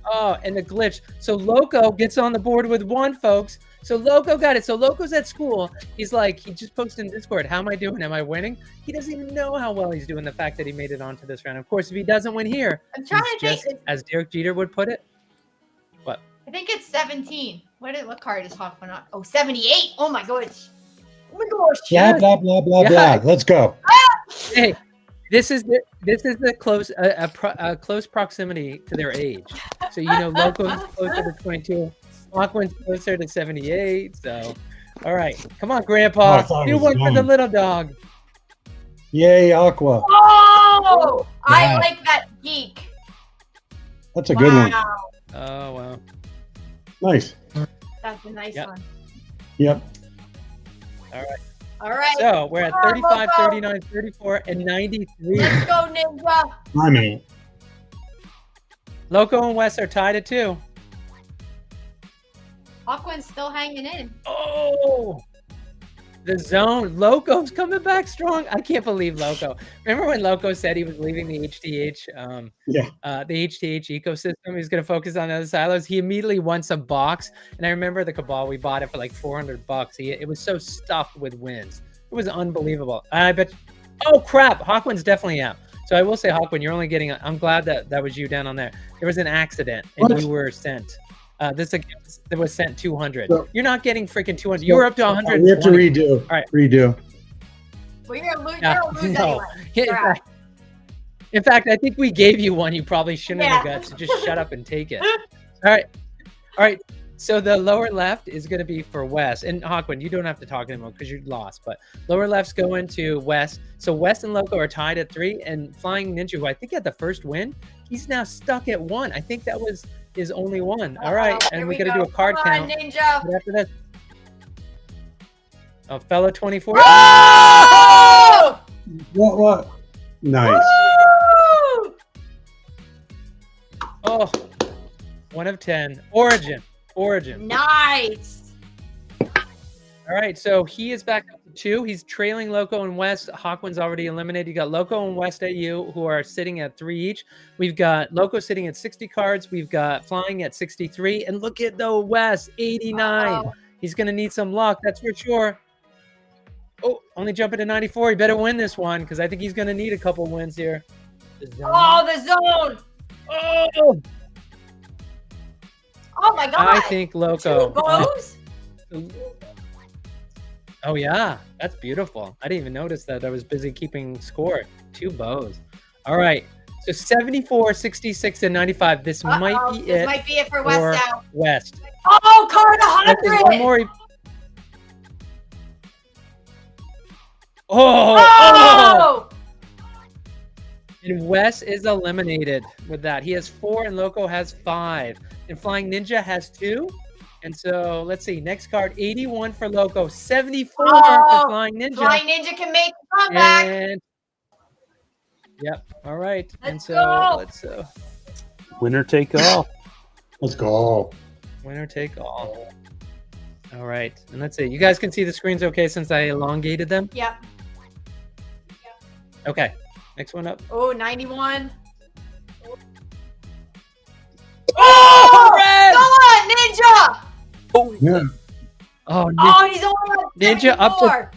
B: Oh, and the glitch. So Loko gets on the board with 1, folks. So Loko got it. So Loko's at school. He's like, he just posted in Discord, how am I doing? Am I winning? He doesn't even know how well he's doing, the fact that he made it onto this round. Of course, if he doesn't win here,
A: I'm trying
B: he's
A: to think.
B: just, as Derek Jeter would put it, what?
A: I think it's 17. What card is Hawkwind on? Oh, 78. Oh my gosh. Oh my gosh.
C: Blah, blah, blah, blah,
B: Yeah.
C: blah. Let's go.
B: Hey, this is the close close proximity to their age. So you know, Loko's closer to 22, Hawkwind's closer to 78. So, all right, come on,
C: Oh, I
B: Grandpa,
C: thought it
B: do
C: was
B: one for the
C: done.
B: little dog.
C: Yay, Aqua.
A: Oh, I
C: Yeah.
A: like that geek.
C: That's a good one.
A: Wow.
B: Oh wow.
C: Nice.
A: That's a nice
B: Yep.
A: one.
C: Yep.
A: All right.
B: So we're at
A: Come on,
B: 35,
A: Loko.
B: 39, 34, and 93.
A: Let's go, Ninja.
C: I'm in.
B: Loko and West are tied at 2.
A: Hawkwind's still hanging in.
B: Oh, the zone. Loko's coming back strong. I can't believe Loko. Remember when Loko said he was leaving the HTH, the HTH ecosystem? He was going to focus on other silos. He immediately won some box, and I remember the Cabal. We bought it for like $400. It was so stuffed with wins. It was unbelievable. I bet. Oh crap! Hawkwind's definitely out. So I will say, Hawkwind, you're only getting. I'm glad that was you down on there. There was an accident, and
C: What?
B: you were sent. This was sent 200.
C: So-
B: You're not getting freaking 200. You were up to 100.
C: We have to redo.
B: All right.
C: Redo.
A: Well, you're gonna lose,
B: Yeah,
A: you're gonna lose
B: no.
A: anyway.
B: In
A: You're out.
B: fact, in fact, I think we gave you one you probably shouldn't have
A: Yeah.
B: got, so just shut up and take it. All right. So the lower left is going to be for West. And Hawkwind, you don't have to talk anymore because you lost. But lower left's going to West. So West and Loko are tied at 3. And FlyingNinja, who I think had the first win, he's now stuck at 1. I think that was his only one. All right.
A: Uh-oh,
B: And
A: here
B: we got to do
A: go.
B: a card
A: Come on,
B: count
A: Ninja.
B: right after this. Oh, fellow 24.
A: Oh!
C: What? Nice.
A: Woo!
B: Oh, 1 of 10. Origin.
A: Nice.
B: All right, so he is back up to 2. He's trailing Loko and West. Hawkwind's already eliminated. You got Loko and WestaAU who are sitting at 3 each. We've got Loko sitting at 60 cards. We've got Flying at 63. And look at the West, 89.
A: Uh-oh.
B: He's going to need some luck, that's for sure. Oh, only jumping to 94. He better win this one because I think he's going to need a couple wins here. The zone.
A: Oh, the zone.
B: Oh,
A: Oh my god.
B: I think
A: 2
B: Loko.
A: goes.
B: Oh yeah, that's beautiful. I didn't even notice that. I was busy keeping score. 2 bows. All right. So 74, 66, and 95. This might
A: Uh-oh,
B: be
A: this
B: it
A: might be it for
B: for
A: WestaAU.
B: West.
A: Oh, card
B: There's
A: 100.
B: one more. Oh!
A: Oh!
B: And Wes is eliminated with that. He has 4 and Loko has 5. And FlyingNinja has 2. And so let's see. Next card, 81 for Loko, 74
A: Oh,
B: for FlyingNinja.
A: FlyingNinja can make a comeback.
B: And yep. All right. And
A: Let's
B: so
A: go.
B: let's
H: Winner take all.
C: Let's go.
B: winner take all. All right. And let's see. You guys can see the screens okay since I elongated them?
A: Yep.
B: Okay. Next one up.
A: Oh, 91.
B: Oh, red!
A: Go on, Ninja!
C: Yeah.
B: Oh,
A: Oh, he's only on
B: Ninja up to-
A: 74.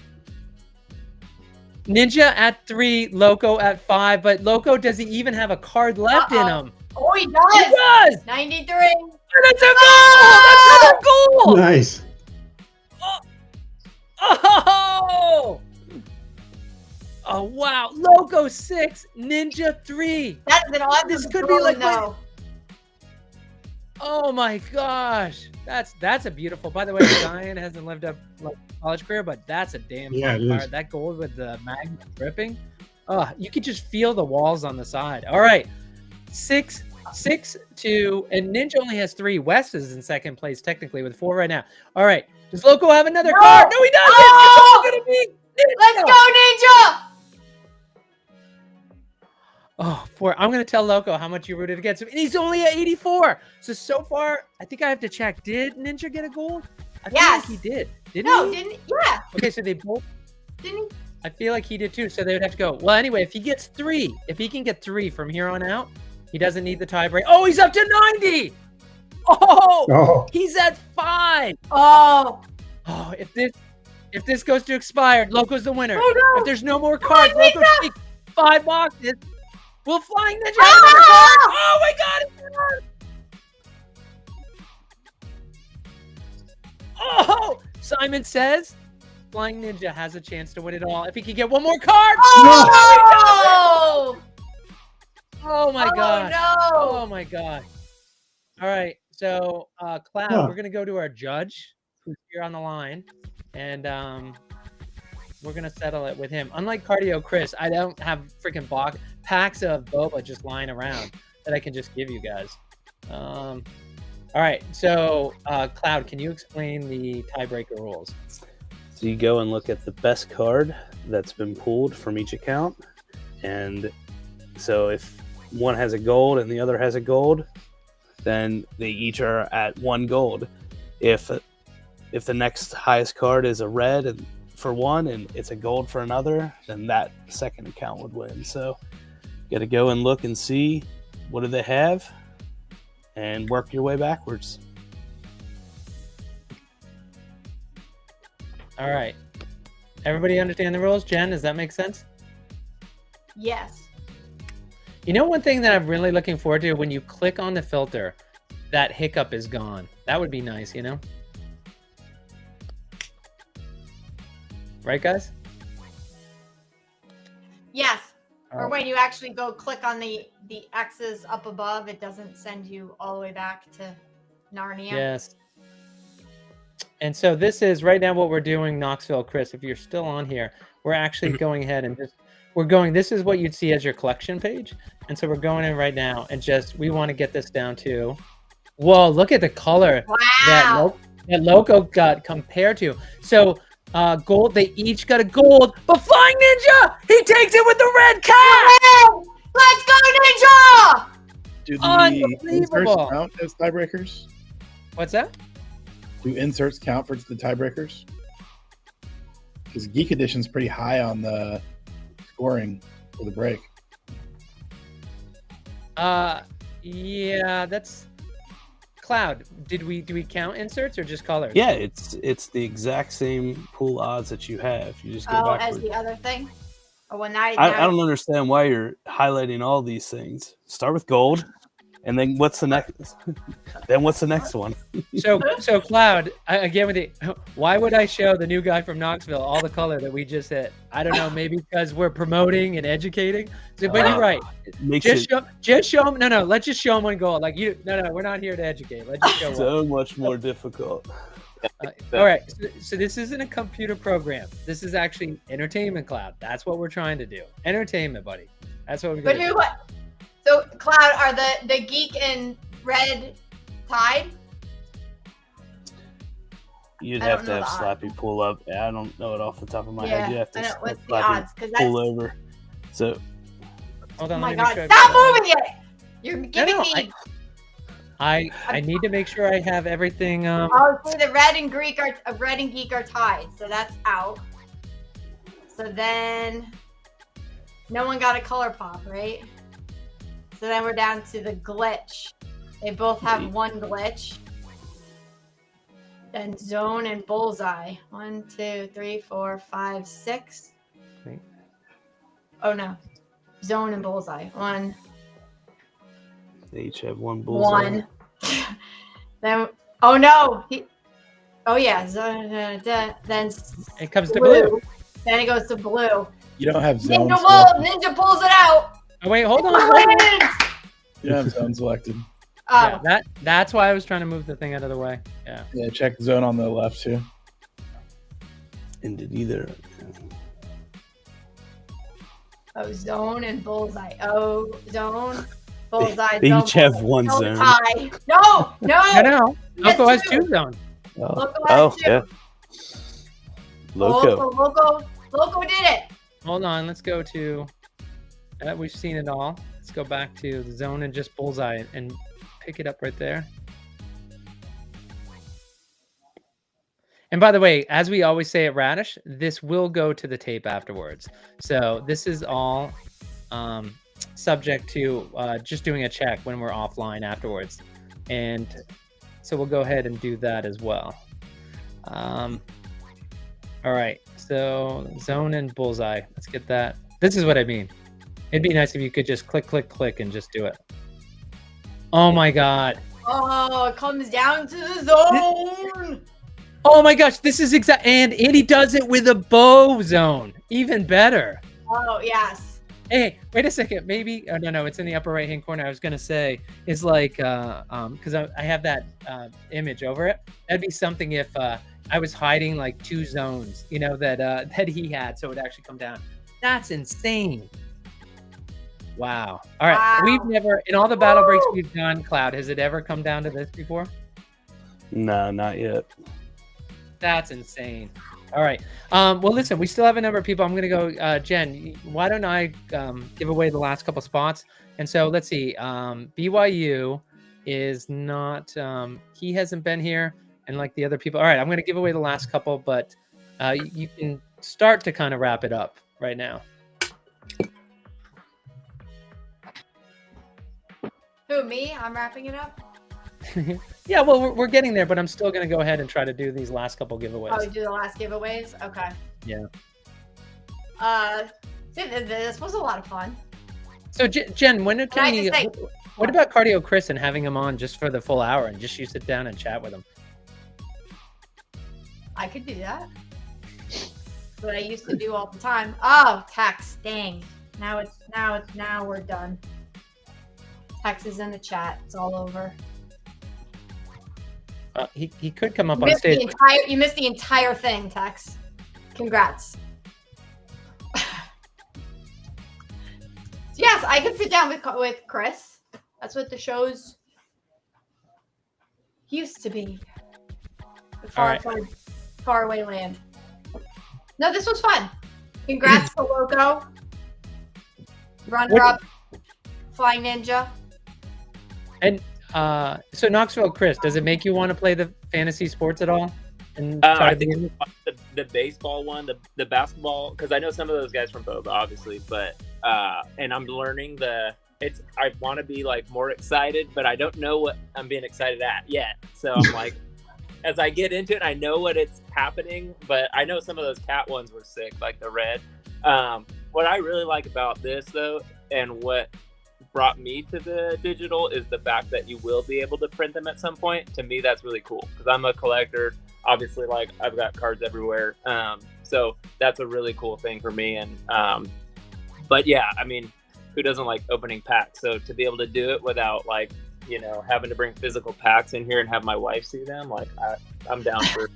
B: Ninja at 3, Loko at 5, but Loko, does he even have a card left in him?
A: Oh, he
B: He
A: does.
B: does!
A: 93.
B: That's a goal! That's another goal!
C: Nice.
B: Oh! Oh, wow. Loko 6, Ninja 3.
A: That's an awesome
B: This could be
A: goal,
B: like
A: though.
B: Oh my gosh. That's a beautiful. By the way, Zion hasn't lived up like college career, but that's a damn
C: Yeah,
B: fun
C: it is.
B: card. That gold with the magnet dripping. Oh, you could just feel the walls on the side. All right. 6, 2, and Ninja only has 3. West is in second place technically with 4 right now. All right. Does Loko have another
A: No.
B: card? No, he doesn't. It's all gonna be Ninja.
A: Let's go, Ninja.
B: Oh, 4. I'm going to tell Loko how much you rooted against him. And he's only at 84. So far, I think I have to check. Did Ninja get a gold? I feel
A: Yes.
B: like he did. Didn't
A: No,
B: he?
A: didn't. Yeah,
B: Okay, so they both.
A: didn't.
B: I feel like he did too. So they would have to go. Well, anyway, if he gets 3, if he can get 3 from here on out, he doesn't need the tie break. Oh, he's up to 90. Oh,
C: Oh,
B: he's at 5.
A: Oh,
B: Oh, if this goes to expired, Loko's the winner.
A: Oh, no.
B: If there's no more cards,
A: Flying
B: Loco
A: Ninja.
B: takes 5 boxes. Will Flying Ninja have another
A: Ah!
B: card? Oh my God! It's on. Oh, Simon says Flying Ninja has a chance to win it all if he can get one more card.
A: oh,
B: Oh my gosh!
A: no.
B: Oh my God! All right, so Cloud,
C: Huh.
B: we're gonna go to our judge who's here on the line, and we're gonna settle it with him. Unlike Cardio Chris, I don't have freaking packs of boba just lying around that I can just give you guys. All right, so Cloud, can you explain the tiebreaker rules?
H: So you go and look at the best card that's been pulled from each account, and so if one has a gold and the other has a gold, then they each are at 1 gold. If the next highest card is a red and for one and it's a gold for another, then that second account would win. So you got to go and look and see what do they have and work your way backwards.
B: All right, everybody understand the rules? Jen, does that make sense?
A: Yes.
B: You know, one thing that I'm really looking forward to, when you click on the filter, that hiccup is gone. That would be nice, you know? Right, guys?
A: Yes.
B: All
A: Or
B: right.
A: when you actually go click on the X's up above, it doesn't send you all the way back to Narnia.
B: Yes. And so this is right now what we're doing, Knoxville, Chris, if you're still on here, we're actually going ahead and this is what you'd see as your collection page. And so we're going in right now and we want to get this down to, whoa, look at the color
A: Wow.
B: that Loko got compared to. So gold, they each got a gold, but Flying Ninja, he takes it with the red cap.
A: Let's go, Ninja!
E: Do the inserts
B: Unbelievable.
E: count as tiebreakers?
B: What's that?
E: Do inserts count for the tiebreakers? Because Geek Edition's pretty high on the scoring for the break.
B: Yeah, that's Cloud. Do we count inserts or just colors?
H: Yeah, it's the exact same pool odds that you have. You just go
A: Oh, as
H: backwards.
A: the other thing? Oh, well, now
H: I don't understand why you're highlighting all these things. Start with gold, and then what's the next? Then what's the next one?
B: So Cloud, again with why would I show the new guy from Knoxville all the color that we just hit? I don't know, maybe because we're promoting and educating. So, but you're right.
H: Makes
B: Just show him. No, let's just show him one goal. Like no, we're not here to educate. Let's just show one.
H: so much more difficult.
B: All right. So this isn't a computer program. This is actually entertainment, Cloud. That's what we're trying to do. Entertainment, buddy. That's what we're
A: But
B: doing.
A: what? So, Cloud, are the geek and red tied?
H: You'd
A: I
H: have
A: don't
H: to
A: know
H: have
A: the odds.
H: Slappy pull up. I don't know it off the top of my head. You have to
A: I know.
H: have
A: What's the
H: Slappy
A: odds? Because that's.
H: pull
A: Oh
H: over. So
B: Hold on.
A: my
B: let me make
A: God!
B: sure I've
A: Stop
B: got it.
A: moving it! You're giving
B: no,
A: me.
B: I need to make sure I have everything.
A: Oh, so the red and geek are tied, so that's out. So then, no one got a color pop, right? So then we're down to the glitch. They both have one glitch. Then zone and bullseye. 1, 2, 3, 4, 5, 6. Oh no. Zone and bullseye. One.
H: They each have one bullseye.
A: One. Then oh no. Oh yeah. Then
B: It comes to blue.
A: Then it goes to blue.
E: You don't have zones.
A: Ninja pulls it out.
B: Oh wait, hold on.
E: You don't have zone selected.
A: Oh.
B: Yeah, that's why I was trying to move the thing out of the way. Yeah.
E: Yeah, check the zone on the left too.
H: And did either.
A: Oh, zone and bullseye. Oh, zone, bullseye.
H: They
A: zone,
H: each have
A: bullseye.
H: one
A: No,
H: zone.
A: tie. No.
B: No.
A: He has
B: Loko has
A: two.
B: 2 zones.
H: Oh, yeah. Loko.
A: Loko did it.
B: Hold on, let's go to. We've seen it all. Let's go back to the zone and just bullseye and pick it up right there. And by the way, as we always say at Radish, this will go to the tape afterwards. So this is all subject to just doing a check when we're offline afterwards. And so we'll go ahead and do that as well. All right, so zone and bullseye. Let's get that. This is what I mean. It'd be nice if you could just click, click, click and just do it. Oh my God.
A: Oh, it comes down to the zone.
B: Oh my gosh, this is exact. And he does it with a bow zone. Even better.
A: Oh, yes.
B: Hey, wait a second. Maybe, oh no, it's in the upper right-hand corner. I was gonna say is like, because I have that image over it. That'd be something if I was hiding like 2 zones, you know, that he had, so it would actually come down. That's insane. Wow. All right.
A: Wow.
B: We've never, in all the battle breaks we've done, Cloud, has it ever come down to this before?
H: No, not yet.
B: That's insane. All right. Well, listen, we still have a number of people. I'm going to go, Jen, why don't I give away the last couple spots? And so let's see. BYU is not, he hasn't been here. And like the other people. All right. I'm going to give away the last couple, but you can start to kind of wrap it up right now.
A: Who, me? I'm wrapping it up.
B: Yeah, well, we're getting there, but I'm still going to go ahead and try to do these last couple giveaways.
A: Oh, do the last giveaways? Okay.
B: Yeah.
A: This was a lot of fun.
B: So, Jen, when can we?
A: Say,
B: what about Cardio Chris and having him on just for the full hour and just you sit down and chat with him?
A: I could do that. What I used to do all the time. Oh, text. Dang. Now we're done. Text is in the chat. It's all over.
B: He could come up on stage.
A: You missed the entire thing, Tex. Congrats. Yes, I could sit down with Chris. That's what the shows used to be. Far away land. No, this was fun. Congrats to Loko. Runner-up. FlyingNinja.
B: And so Knoxville, Chris, does it make you want to play the fantasy sports at all? And try
F: I
B: to
F: think the baseball one, the basketball, because I know some of those guys from Boba, obviously, but and I'm learning I want to be like more excited, but I don't know what I'm being excited at yet. So I'm like, as I get into it, I know what it's happening, but I know some of those cat ones were sick, like the red. What I really like about this though, and what brought me to the digital is the fact that you will be able to print them at some point. To me, that's really cool because I'm a collector. Obviously, like I've got cards everywhere. So that's a really cool thing for me. And but yeah, I mean, who doesn't like opening packs? So to be able to do it without like, you know, having to bring physical packs in here and have my wife see them, like I'm down for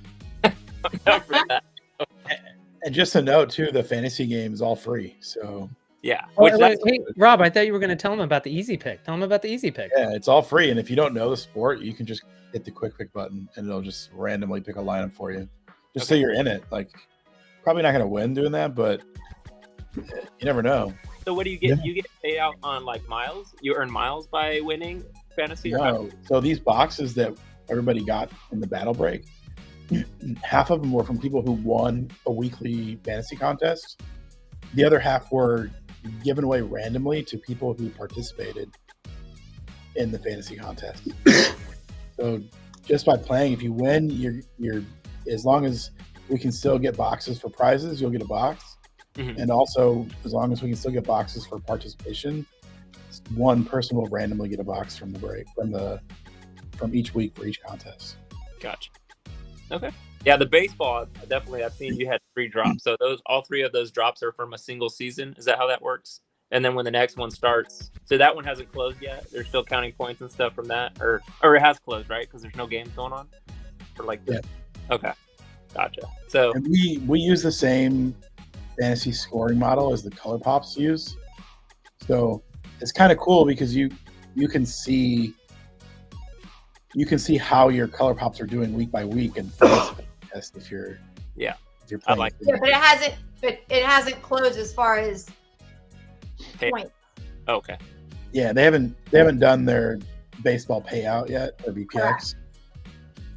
F: that.
E: And just a note too, the fantasy game is all free. So
F: yeah.
B: Hey, Rob, I thought you were going to tell him about the easy pick. Tell him about the easy pick.
E: Yeah, it's all free. And if you don't know the sport, you can just hit the quick pick button and it'll just randomly pick a lineup for you. Just so you're in it. Like, probably not going to win doing that, but you never know.
F: So what do you get? Yeah. You get paid out on like miles? You earn miles by winning fantasy?
E: No. So these boxes that everybody got in the battle break, half of them were from people who won a weekly fantasy contest. The other half were given away randomly to people who participated in the fantasy contest. So just by playing, if you win, you're as long as we can still get boxes for prizes, you'll get a box. And also, as long as we can still get boxes for participation, one person will randomly get a box from the break from each week for each contest.
F: Gotcha. Okay. Yeah, the baseball definitely. I've seen you had 3 drops, so all 3 of those drops are from a single season. Is that how that works? And then when the next one starts, so that one hasn't closed yet. They're still counting points and stuff from that, or it has closed, right? Because there's no games going on. Or like,
E: yeah.
F: Okay, gotcha. So
E: and we use the same fantasy scoring model as the Color Pops use. So it's kind of cool because you can see how your Color Pops are doing week by week and test if you're playing.
F: I like
A: but it hasn't closed as far as points.
F: Okay.
E: Yeah, they haven't done their baseball payout yet, or BPX.
A: Correct.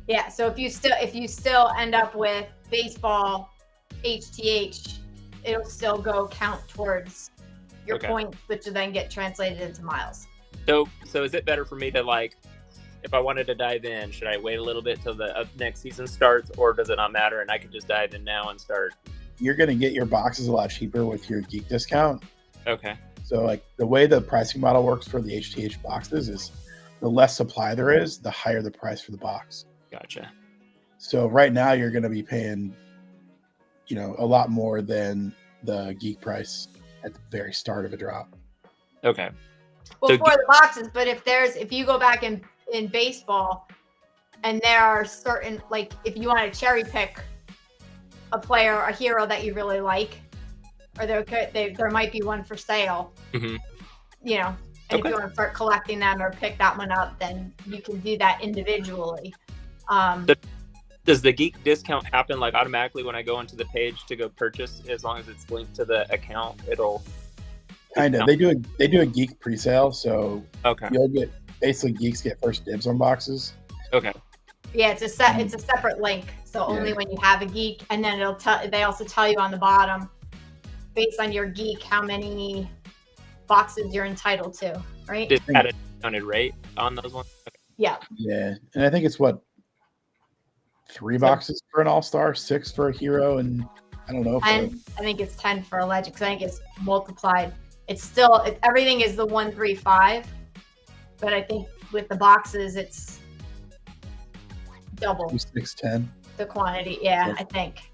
A: Yeah, so if you still end up with baseball HTH, it'll still go count towards your points, which will then get translated into miles.
F: So is it better for me to, like, if I wanted to dive in, should I wait a little bit till the next season starts, or does it not matter and I can just dive in now and start?
E: You're going to get your boxes a lot cheaper with your geek discount.
F: Okay.
E: So, like, the way the pricing model works for the HTH boxes is the less supply there is, the higher the price for the box.
F: Gotcha.
E: So right now you're going to be paying, a lot more than the geek price at the very start of a drop.
F: Okay.
A: Well, for the boxes, but if you go back in baseball and there are certain, like, if you want to cherry pick a player, a hero that you really like, or there might be one for sale, and if you want to start collecting them or pick that one up, then you can do that individually.
F: Does the geek discount happen like automatically when I go into the page to go purchase? As long as it's linked to the account, it'll
E: kind of. They do a geek pre-sale, so you'll get basically geeks get first dibs on boxes.
F: Okay.
A: Yeah, it's a separate link, so only when you have a geek, and then they also tell you on the bottom, based on your geek, how many boxes you're entitled to, right?
F: Just at a discounted rate on those ones. Okay.
A: Yeah.
E: Yeah, and I think it's 3 boxes for an all-star, 6 for a hero, and I don't know.
A: I think it's 10 for a legend because I think it's multiplied. It's still everything is the 135, but I think with the boxes it's double
E: 610
A: the quantity. Yeah, I think.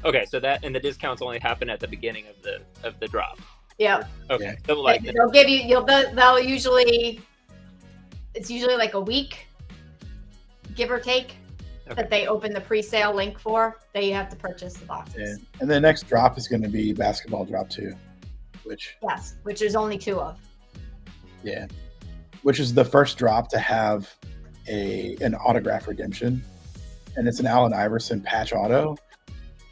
F: Okay, so that and the discounts only happen at the beginning of the drop.
A: Yeah.
F: Okay.
A: Yeah.
F: So like
A: they'll give you they'll usually it's usually like a week, give or take. That they open the pre-sale link for, that you have to purchase the boxes.
E: Yeah. And the next drop is going to be basketball drop 2, which
A: there's only 2 of.
E: Yeah, which is the first drop to have an autograph redemption, and it's an Allen Iverson patch auto,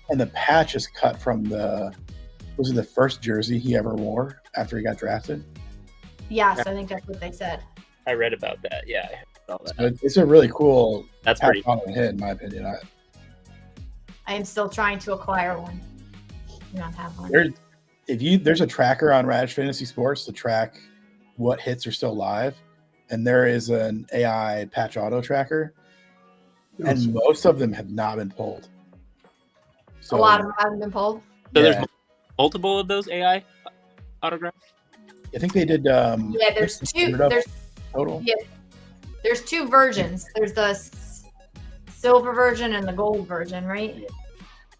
E: and the patch is cut from was it the first jersey he ever wore after he got drafted?
A: Yes, I think that's what they said.
F: I read about that. Yeah.
E: So it's a really cool.
F: That's pretty
E: hit, in my opinion.
A: I am still trying to acquire one. Do not have one.
E: There's a tracker on Radish Fantasy Sports to track what hits are still live, and there is an AI patch auto tracker, and most of them have not been pulled.
A: So, a lot of them haven't been pulled.
F: So there's multiple of those AI autographs.
E: I think they did.
A: There's 2. There's
E: total.
A: Yeah. There's 2 versions. There's the silver version and the gold version, right?
E: Yeah,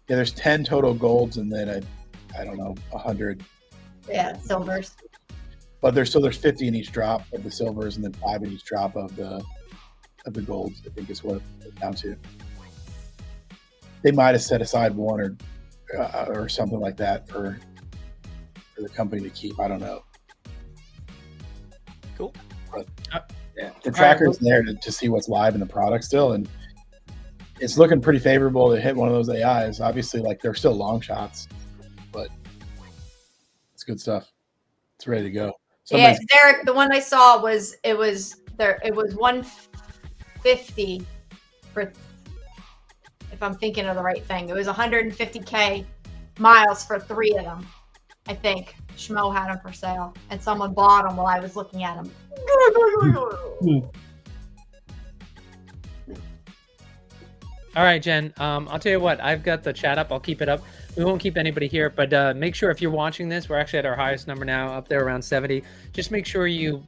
E: there's 10 total golds and then I don't know, 100.
A: Yeah, silvers.
E: But there's 50 in each drop of the silvers and then 5 in each drop of the golds. I think is what it's down to. They might have set aside 1 or something like that for the company to keep. I don't know.
F: Cool.
E: But, the tracker's there to see what's live in the product still, and it's looking pretty favorable to hit one of those AIs. Obviously, like, they're still long shots, but it's good stuff. It's ready to go.
A: Yeah, Derek, the one I saw was 150 for, if I'm thinking of the right thing. It was 150K miles for 3 of them. I think Schmo had them for sale, and someone bought them while I was looking at them.
B: All right, Jen. I'll tell you what. I've got the chat up. I'll keep it up. we won't keep anybody here, but make sure if you're watching this, we're actually at our highest number now, up there around 70. Just make sure you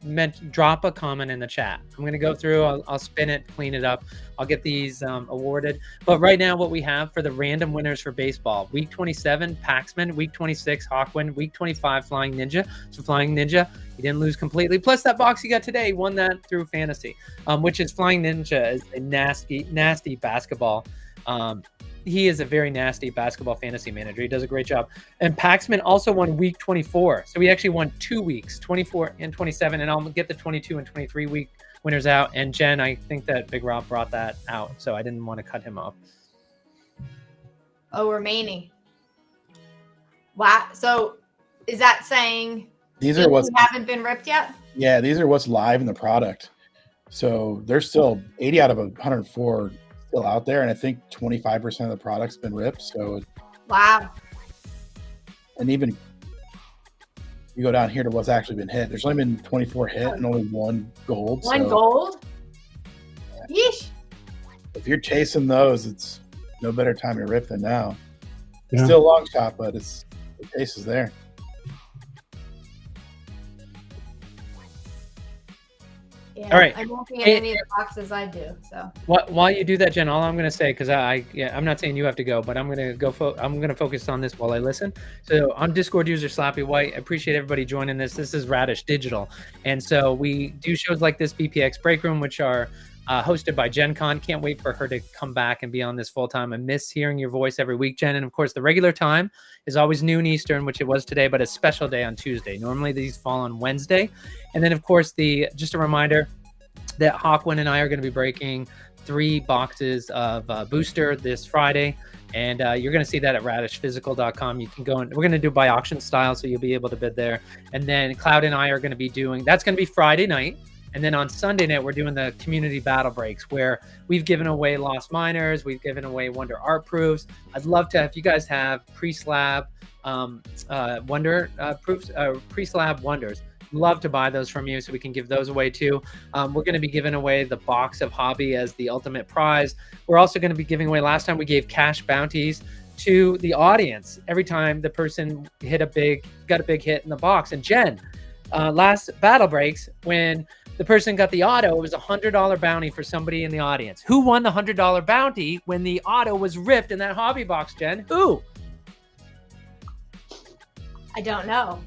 B: drop a comment in the chat. I'm going to go through, I'll spin it, clean it up. I'll get these awarded. But right now, what we have for the random winners for baseball, week 27, Paxman, week 26, Hawkewind, week 25, FlyingNinja. So FlyingNinja, he didn't lose completely. Plus that box he got today, won that through fantasy, which is FlyingNinja is a nasty basketball. He is a very nasty basketball fantasy manager. He does a great job. And Paxman also won week 24. So he actually won 2 weeks, 24 and 27. And I'll get the 22 and 23 week winners out. And Jen, I think that Big Rob brought that out. So I didn't want to cut him off.
A: Oh, remaining. Wow. So is that saying
E: These are what's
A: haven't been ripped yet?
E: Yeah, these are what's live in the product. So there's still 80 out of 104 still out there, and I think 25% of the product's been ripped. So
A: wow.
E: And even you go down here to what's actually been hit. There's only been 24 hit and only 1 gold.
A: One gold? Yeah. Yeesh.
E: If you're chasing those, it's no better time to rip than now.
C: Yeah.
E: Still a long shot, but the chase is there.
A: Yeah,
B: all right.
A: I'm looking at any of the boxes I do. So
B: while you do that, Jen, all I'm going to say, because I'm not saying you have to go, but I'm going to I'm going to focus on this while I listen. So on Discord user Slappy White, I appreciate everybody joining this. This is Radish Digital, and so we do shows like this BPX Break Room, which are hosted by Jen Con. Can't wait for her to come back and be on this full time. I miss hearing your voice every week, Jen. And of course, the regular time is always noon Eastern, which it was today, but a special day on Tuesday. Normally these fall on Wednesday. And then of course, just a reminder that Hawkewind and I are going to be breaking 3 boxes of booster this Friday. And you're going to see that at radishphysical.com. You can go and we're going to do by auction style, so you'll be able to bid there. And then Cloud and I are going to be that's going to be Friday night. And then on Sunday night, we're doing the community battle breaks where we've given away Lost Miners. We've given away Wonder Art Proofs. I'd love to, if you guys have pre-slab Wonder Proofs, pre-slab Wonders, love to buy those from you so we can give those away too. We're going to be giving away the box of Hobby as the ultimate prize. We're also going to be giving away, last time we gave cash bounties to the audience every time the person got a big hit in the box. And Jen, last battle breaks, when the person got the auto, it was a $100 bounty for somebody in the audience. Who won the $100 bounty when the auto was ripped in that hobby box, Jen? Who?
A: I don't know.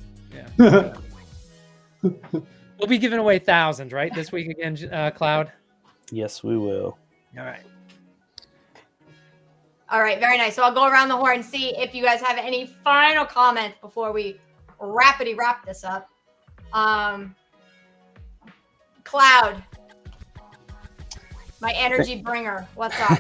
B: Yeah. We'll be giving away thousands, right? This week again, Cloud?
H: Yes, we will.
B: All right.
A: All right, very nice. So I'll go around the horn and see if you guys have any final comments before we wrap this up. Cloud, my energy bringer, what's up?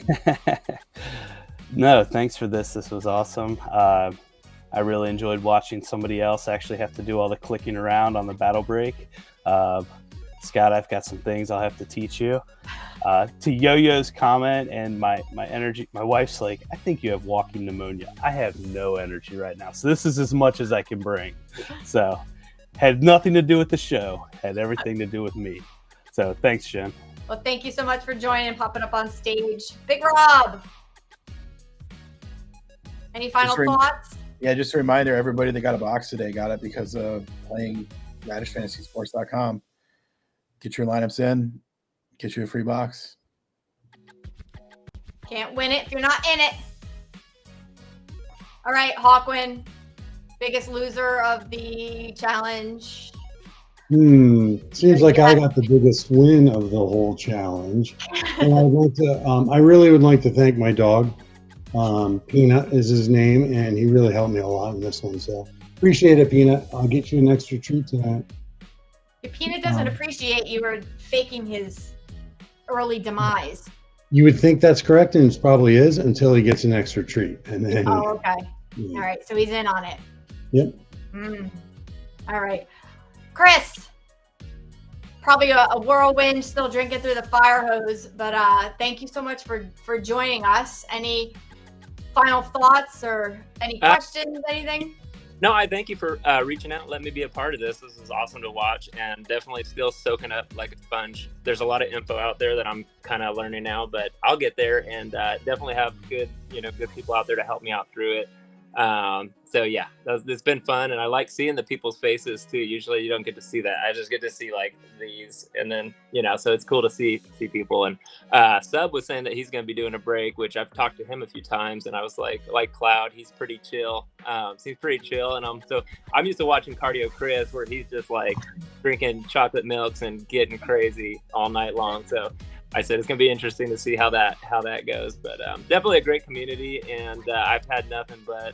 H: No, thanks for this. This was awesome. I really enjoyed watching somebody else actually have to do all the clicking around on the battle break. Scott, I've got some things I'll have to teach you. To Yo-Yo's comment and my energy, my wife's like, I think you have walking pneumonia. I have no energy right now. So this is as much as I can bring. So had nothing to do with the show, had everything to do with me. So thanks, Jen.
A: Well, thank you so much for joining and popping up on stage. Big Rob, any final thoughts?
E: Yeah, just a reminder, everybody that got a box today got it because of playing radishfantasysports.com. Get your lineups in, get you a free box.
A: Can't win it if you're not in it. All right, Hawkewind, biggest loser of the challenge.
C: Seems like I got the biggest win of the whole challenge. And I'd like to, I really would like to thank my dog. Peanut is his name, and he really helped me a lot in this one. So appreciate it, Peanut. I'll get you an extra treat tonight.
A: If Peanut doesn't appreciate you or faking his early demise.
C: You would think that's correct, and it probably is until he gets an extra treat. And then,
A: okay. All right, so he's in on it.
C: Yep.
A: All right. Chris, probably a whirlwind, still drinking through the fire hose, but thank you so much for joining us. Any final thoughts or any questions, anything?
F: No, I thank you for reaching out. Let me be a part of this. This is awesome to watch, and definitely still soaking up like a sponge. There's a lot of info out there that I'm kind of learning now, but I'll get there, and definitely have good people out there to help me out through it. So yeah, it's been fun, and I like seeing the people's faces too. Usually you don't get to see that. I just get to see like these, and then so it's cool to see people. And Sub was saying that he's going to be doing a break, which I've talked to him a few times, and I was like Cloud, he's pretty chill. Seems pretty chill, and I'm used to watching Cardio Chris, where he's just like drinking chocolate milks and getting crazy all night long. So I said it's going to be interesting to see how that goes, but definitely a great community, and I've had nothing but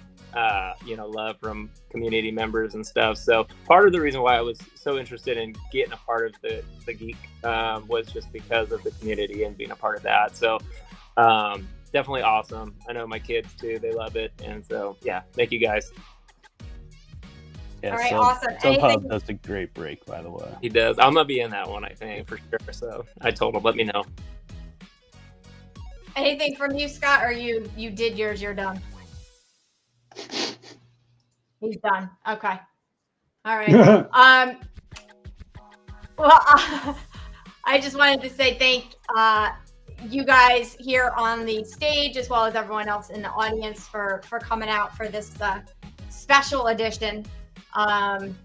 F: love from community members and stuff. So part of the reason why I was so interested in getting a part of the Geek was just because of the community and being a part of that. So definitely awesome. I know my kids too; they love it, and so yeah, thank you guys.
H: Yeah,
A: all right, awesome.
H: Subhub does a great break, by the way.
F: He does. I'm gonna be in that one, I think, for sure. So I told him, let me know.
A: Anything from you, Scott, or you did yours? You're done. He's done. Okay. All right. Well, I just wanted to say thank you guys here on the stage, as well as everyone else in the audience, for coming out for this special edition. And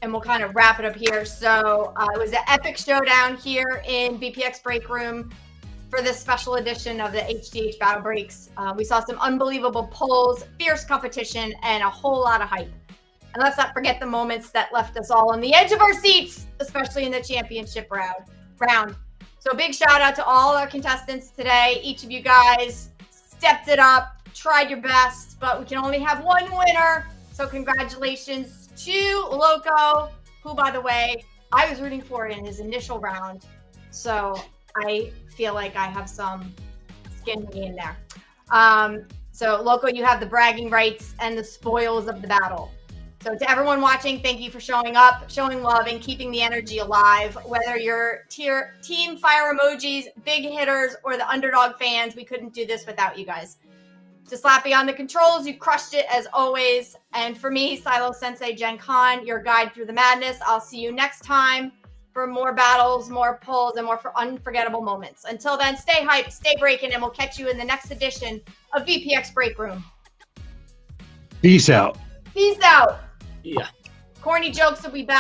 A: we'll kind of wrap it up here. So it was an epic showdown here in BPX Break Room for this special edition of the HTH Battle Breaks. We saw some unbelievable pulls, fierce competition, and a whole lot of hype. And let's not forget the moments that left us all on the edge of our seats, especially in the championship round. So big shout out to all our contestants today. Each of you guys stepped it up, tried your best, but we can only have one winner. So congratulations to Loko, who, by the way, I was rooting for in his initial round. So I feel like I have some skin in there. So Loko, you have the bragging rights and the spoils of the battle. So to everyone watching, thank you for showing up, showing love, and keeping the energy alive. Whether you're team fire emojis, big hitters, or the underdog fans, we couldn't do this without you guys. To Slappy on the controls, you crushed it as always. And for me, Silo Sensei Gen Con, your guide through the madness. I'll see you next time for more battles, more pulls, and more for unforgettable moments. Until then, stay hyped, stay breaking, and we'll catch you in the next edition of BPX Break Room.
C: Peace out.
A: Peace out.
F: Yeah.
A: Corny jokes will be back.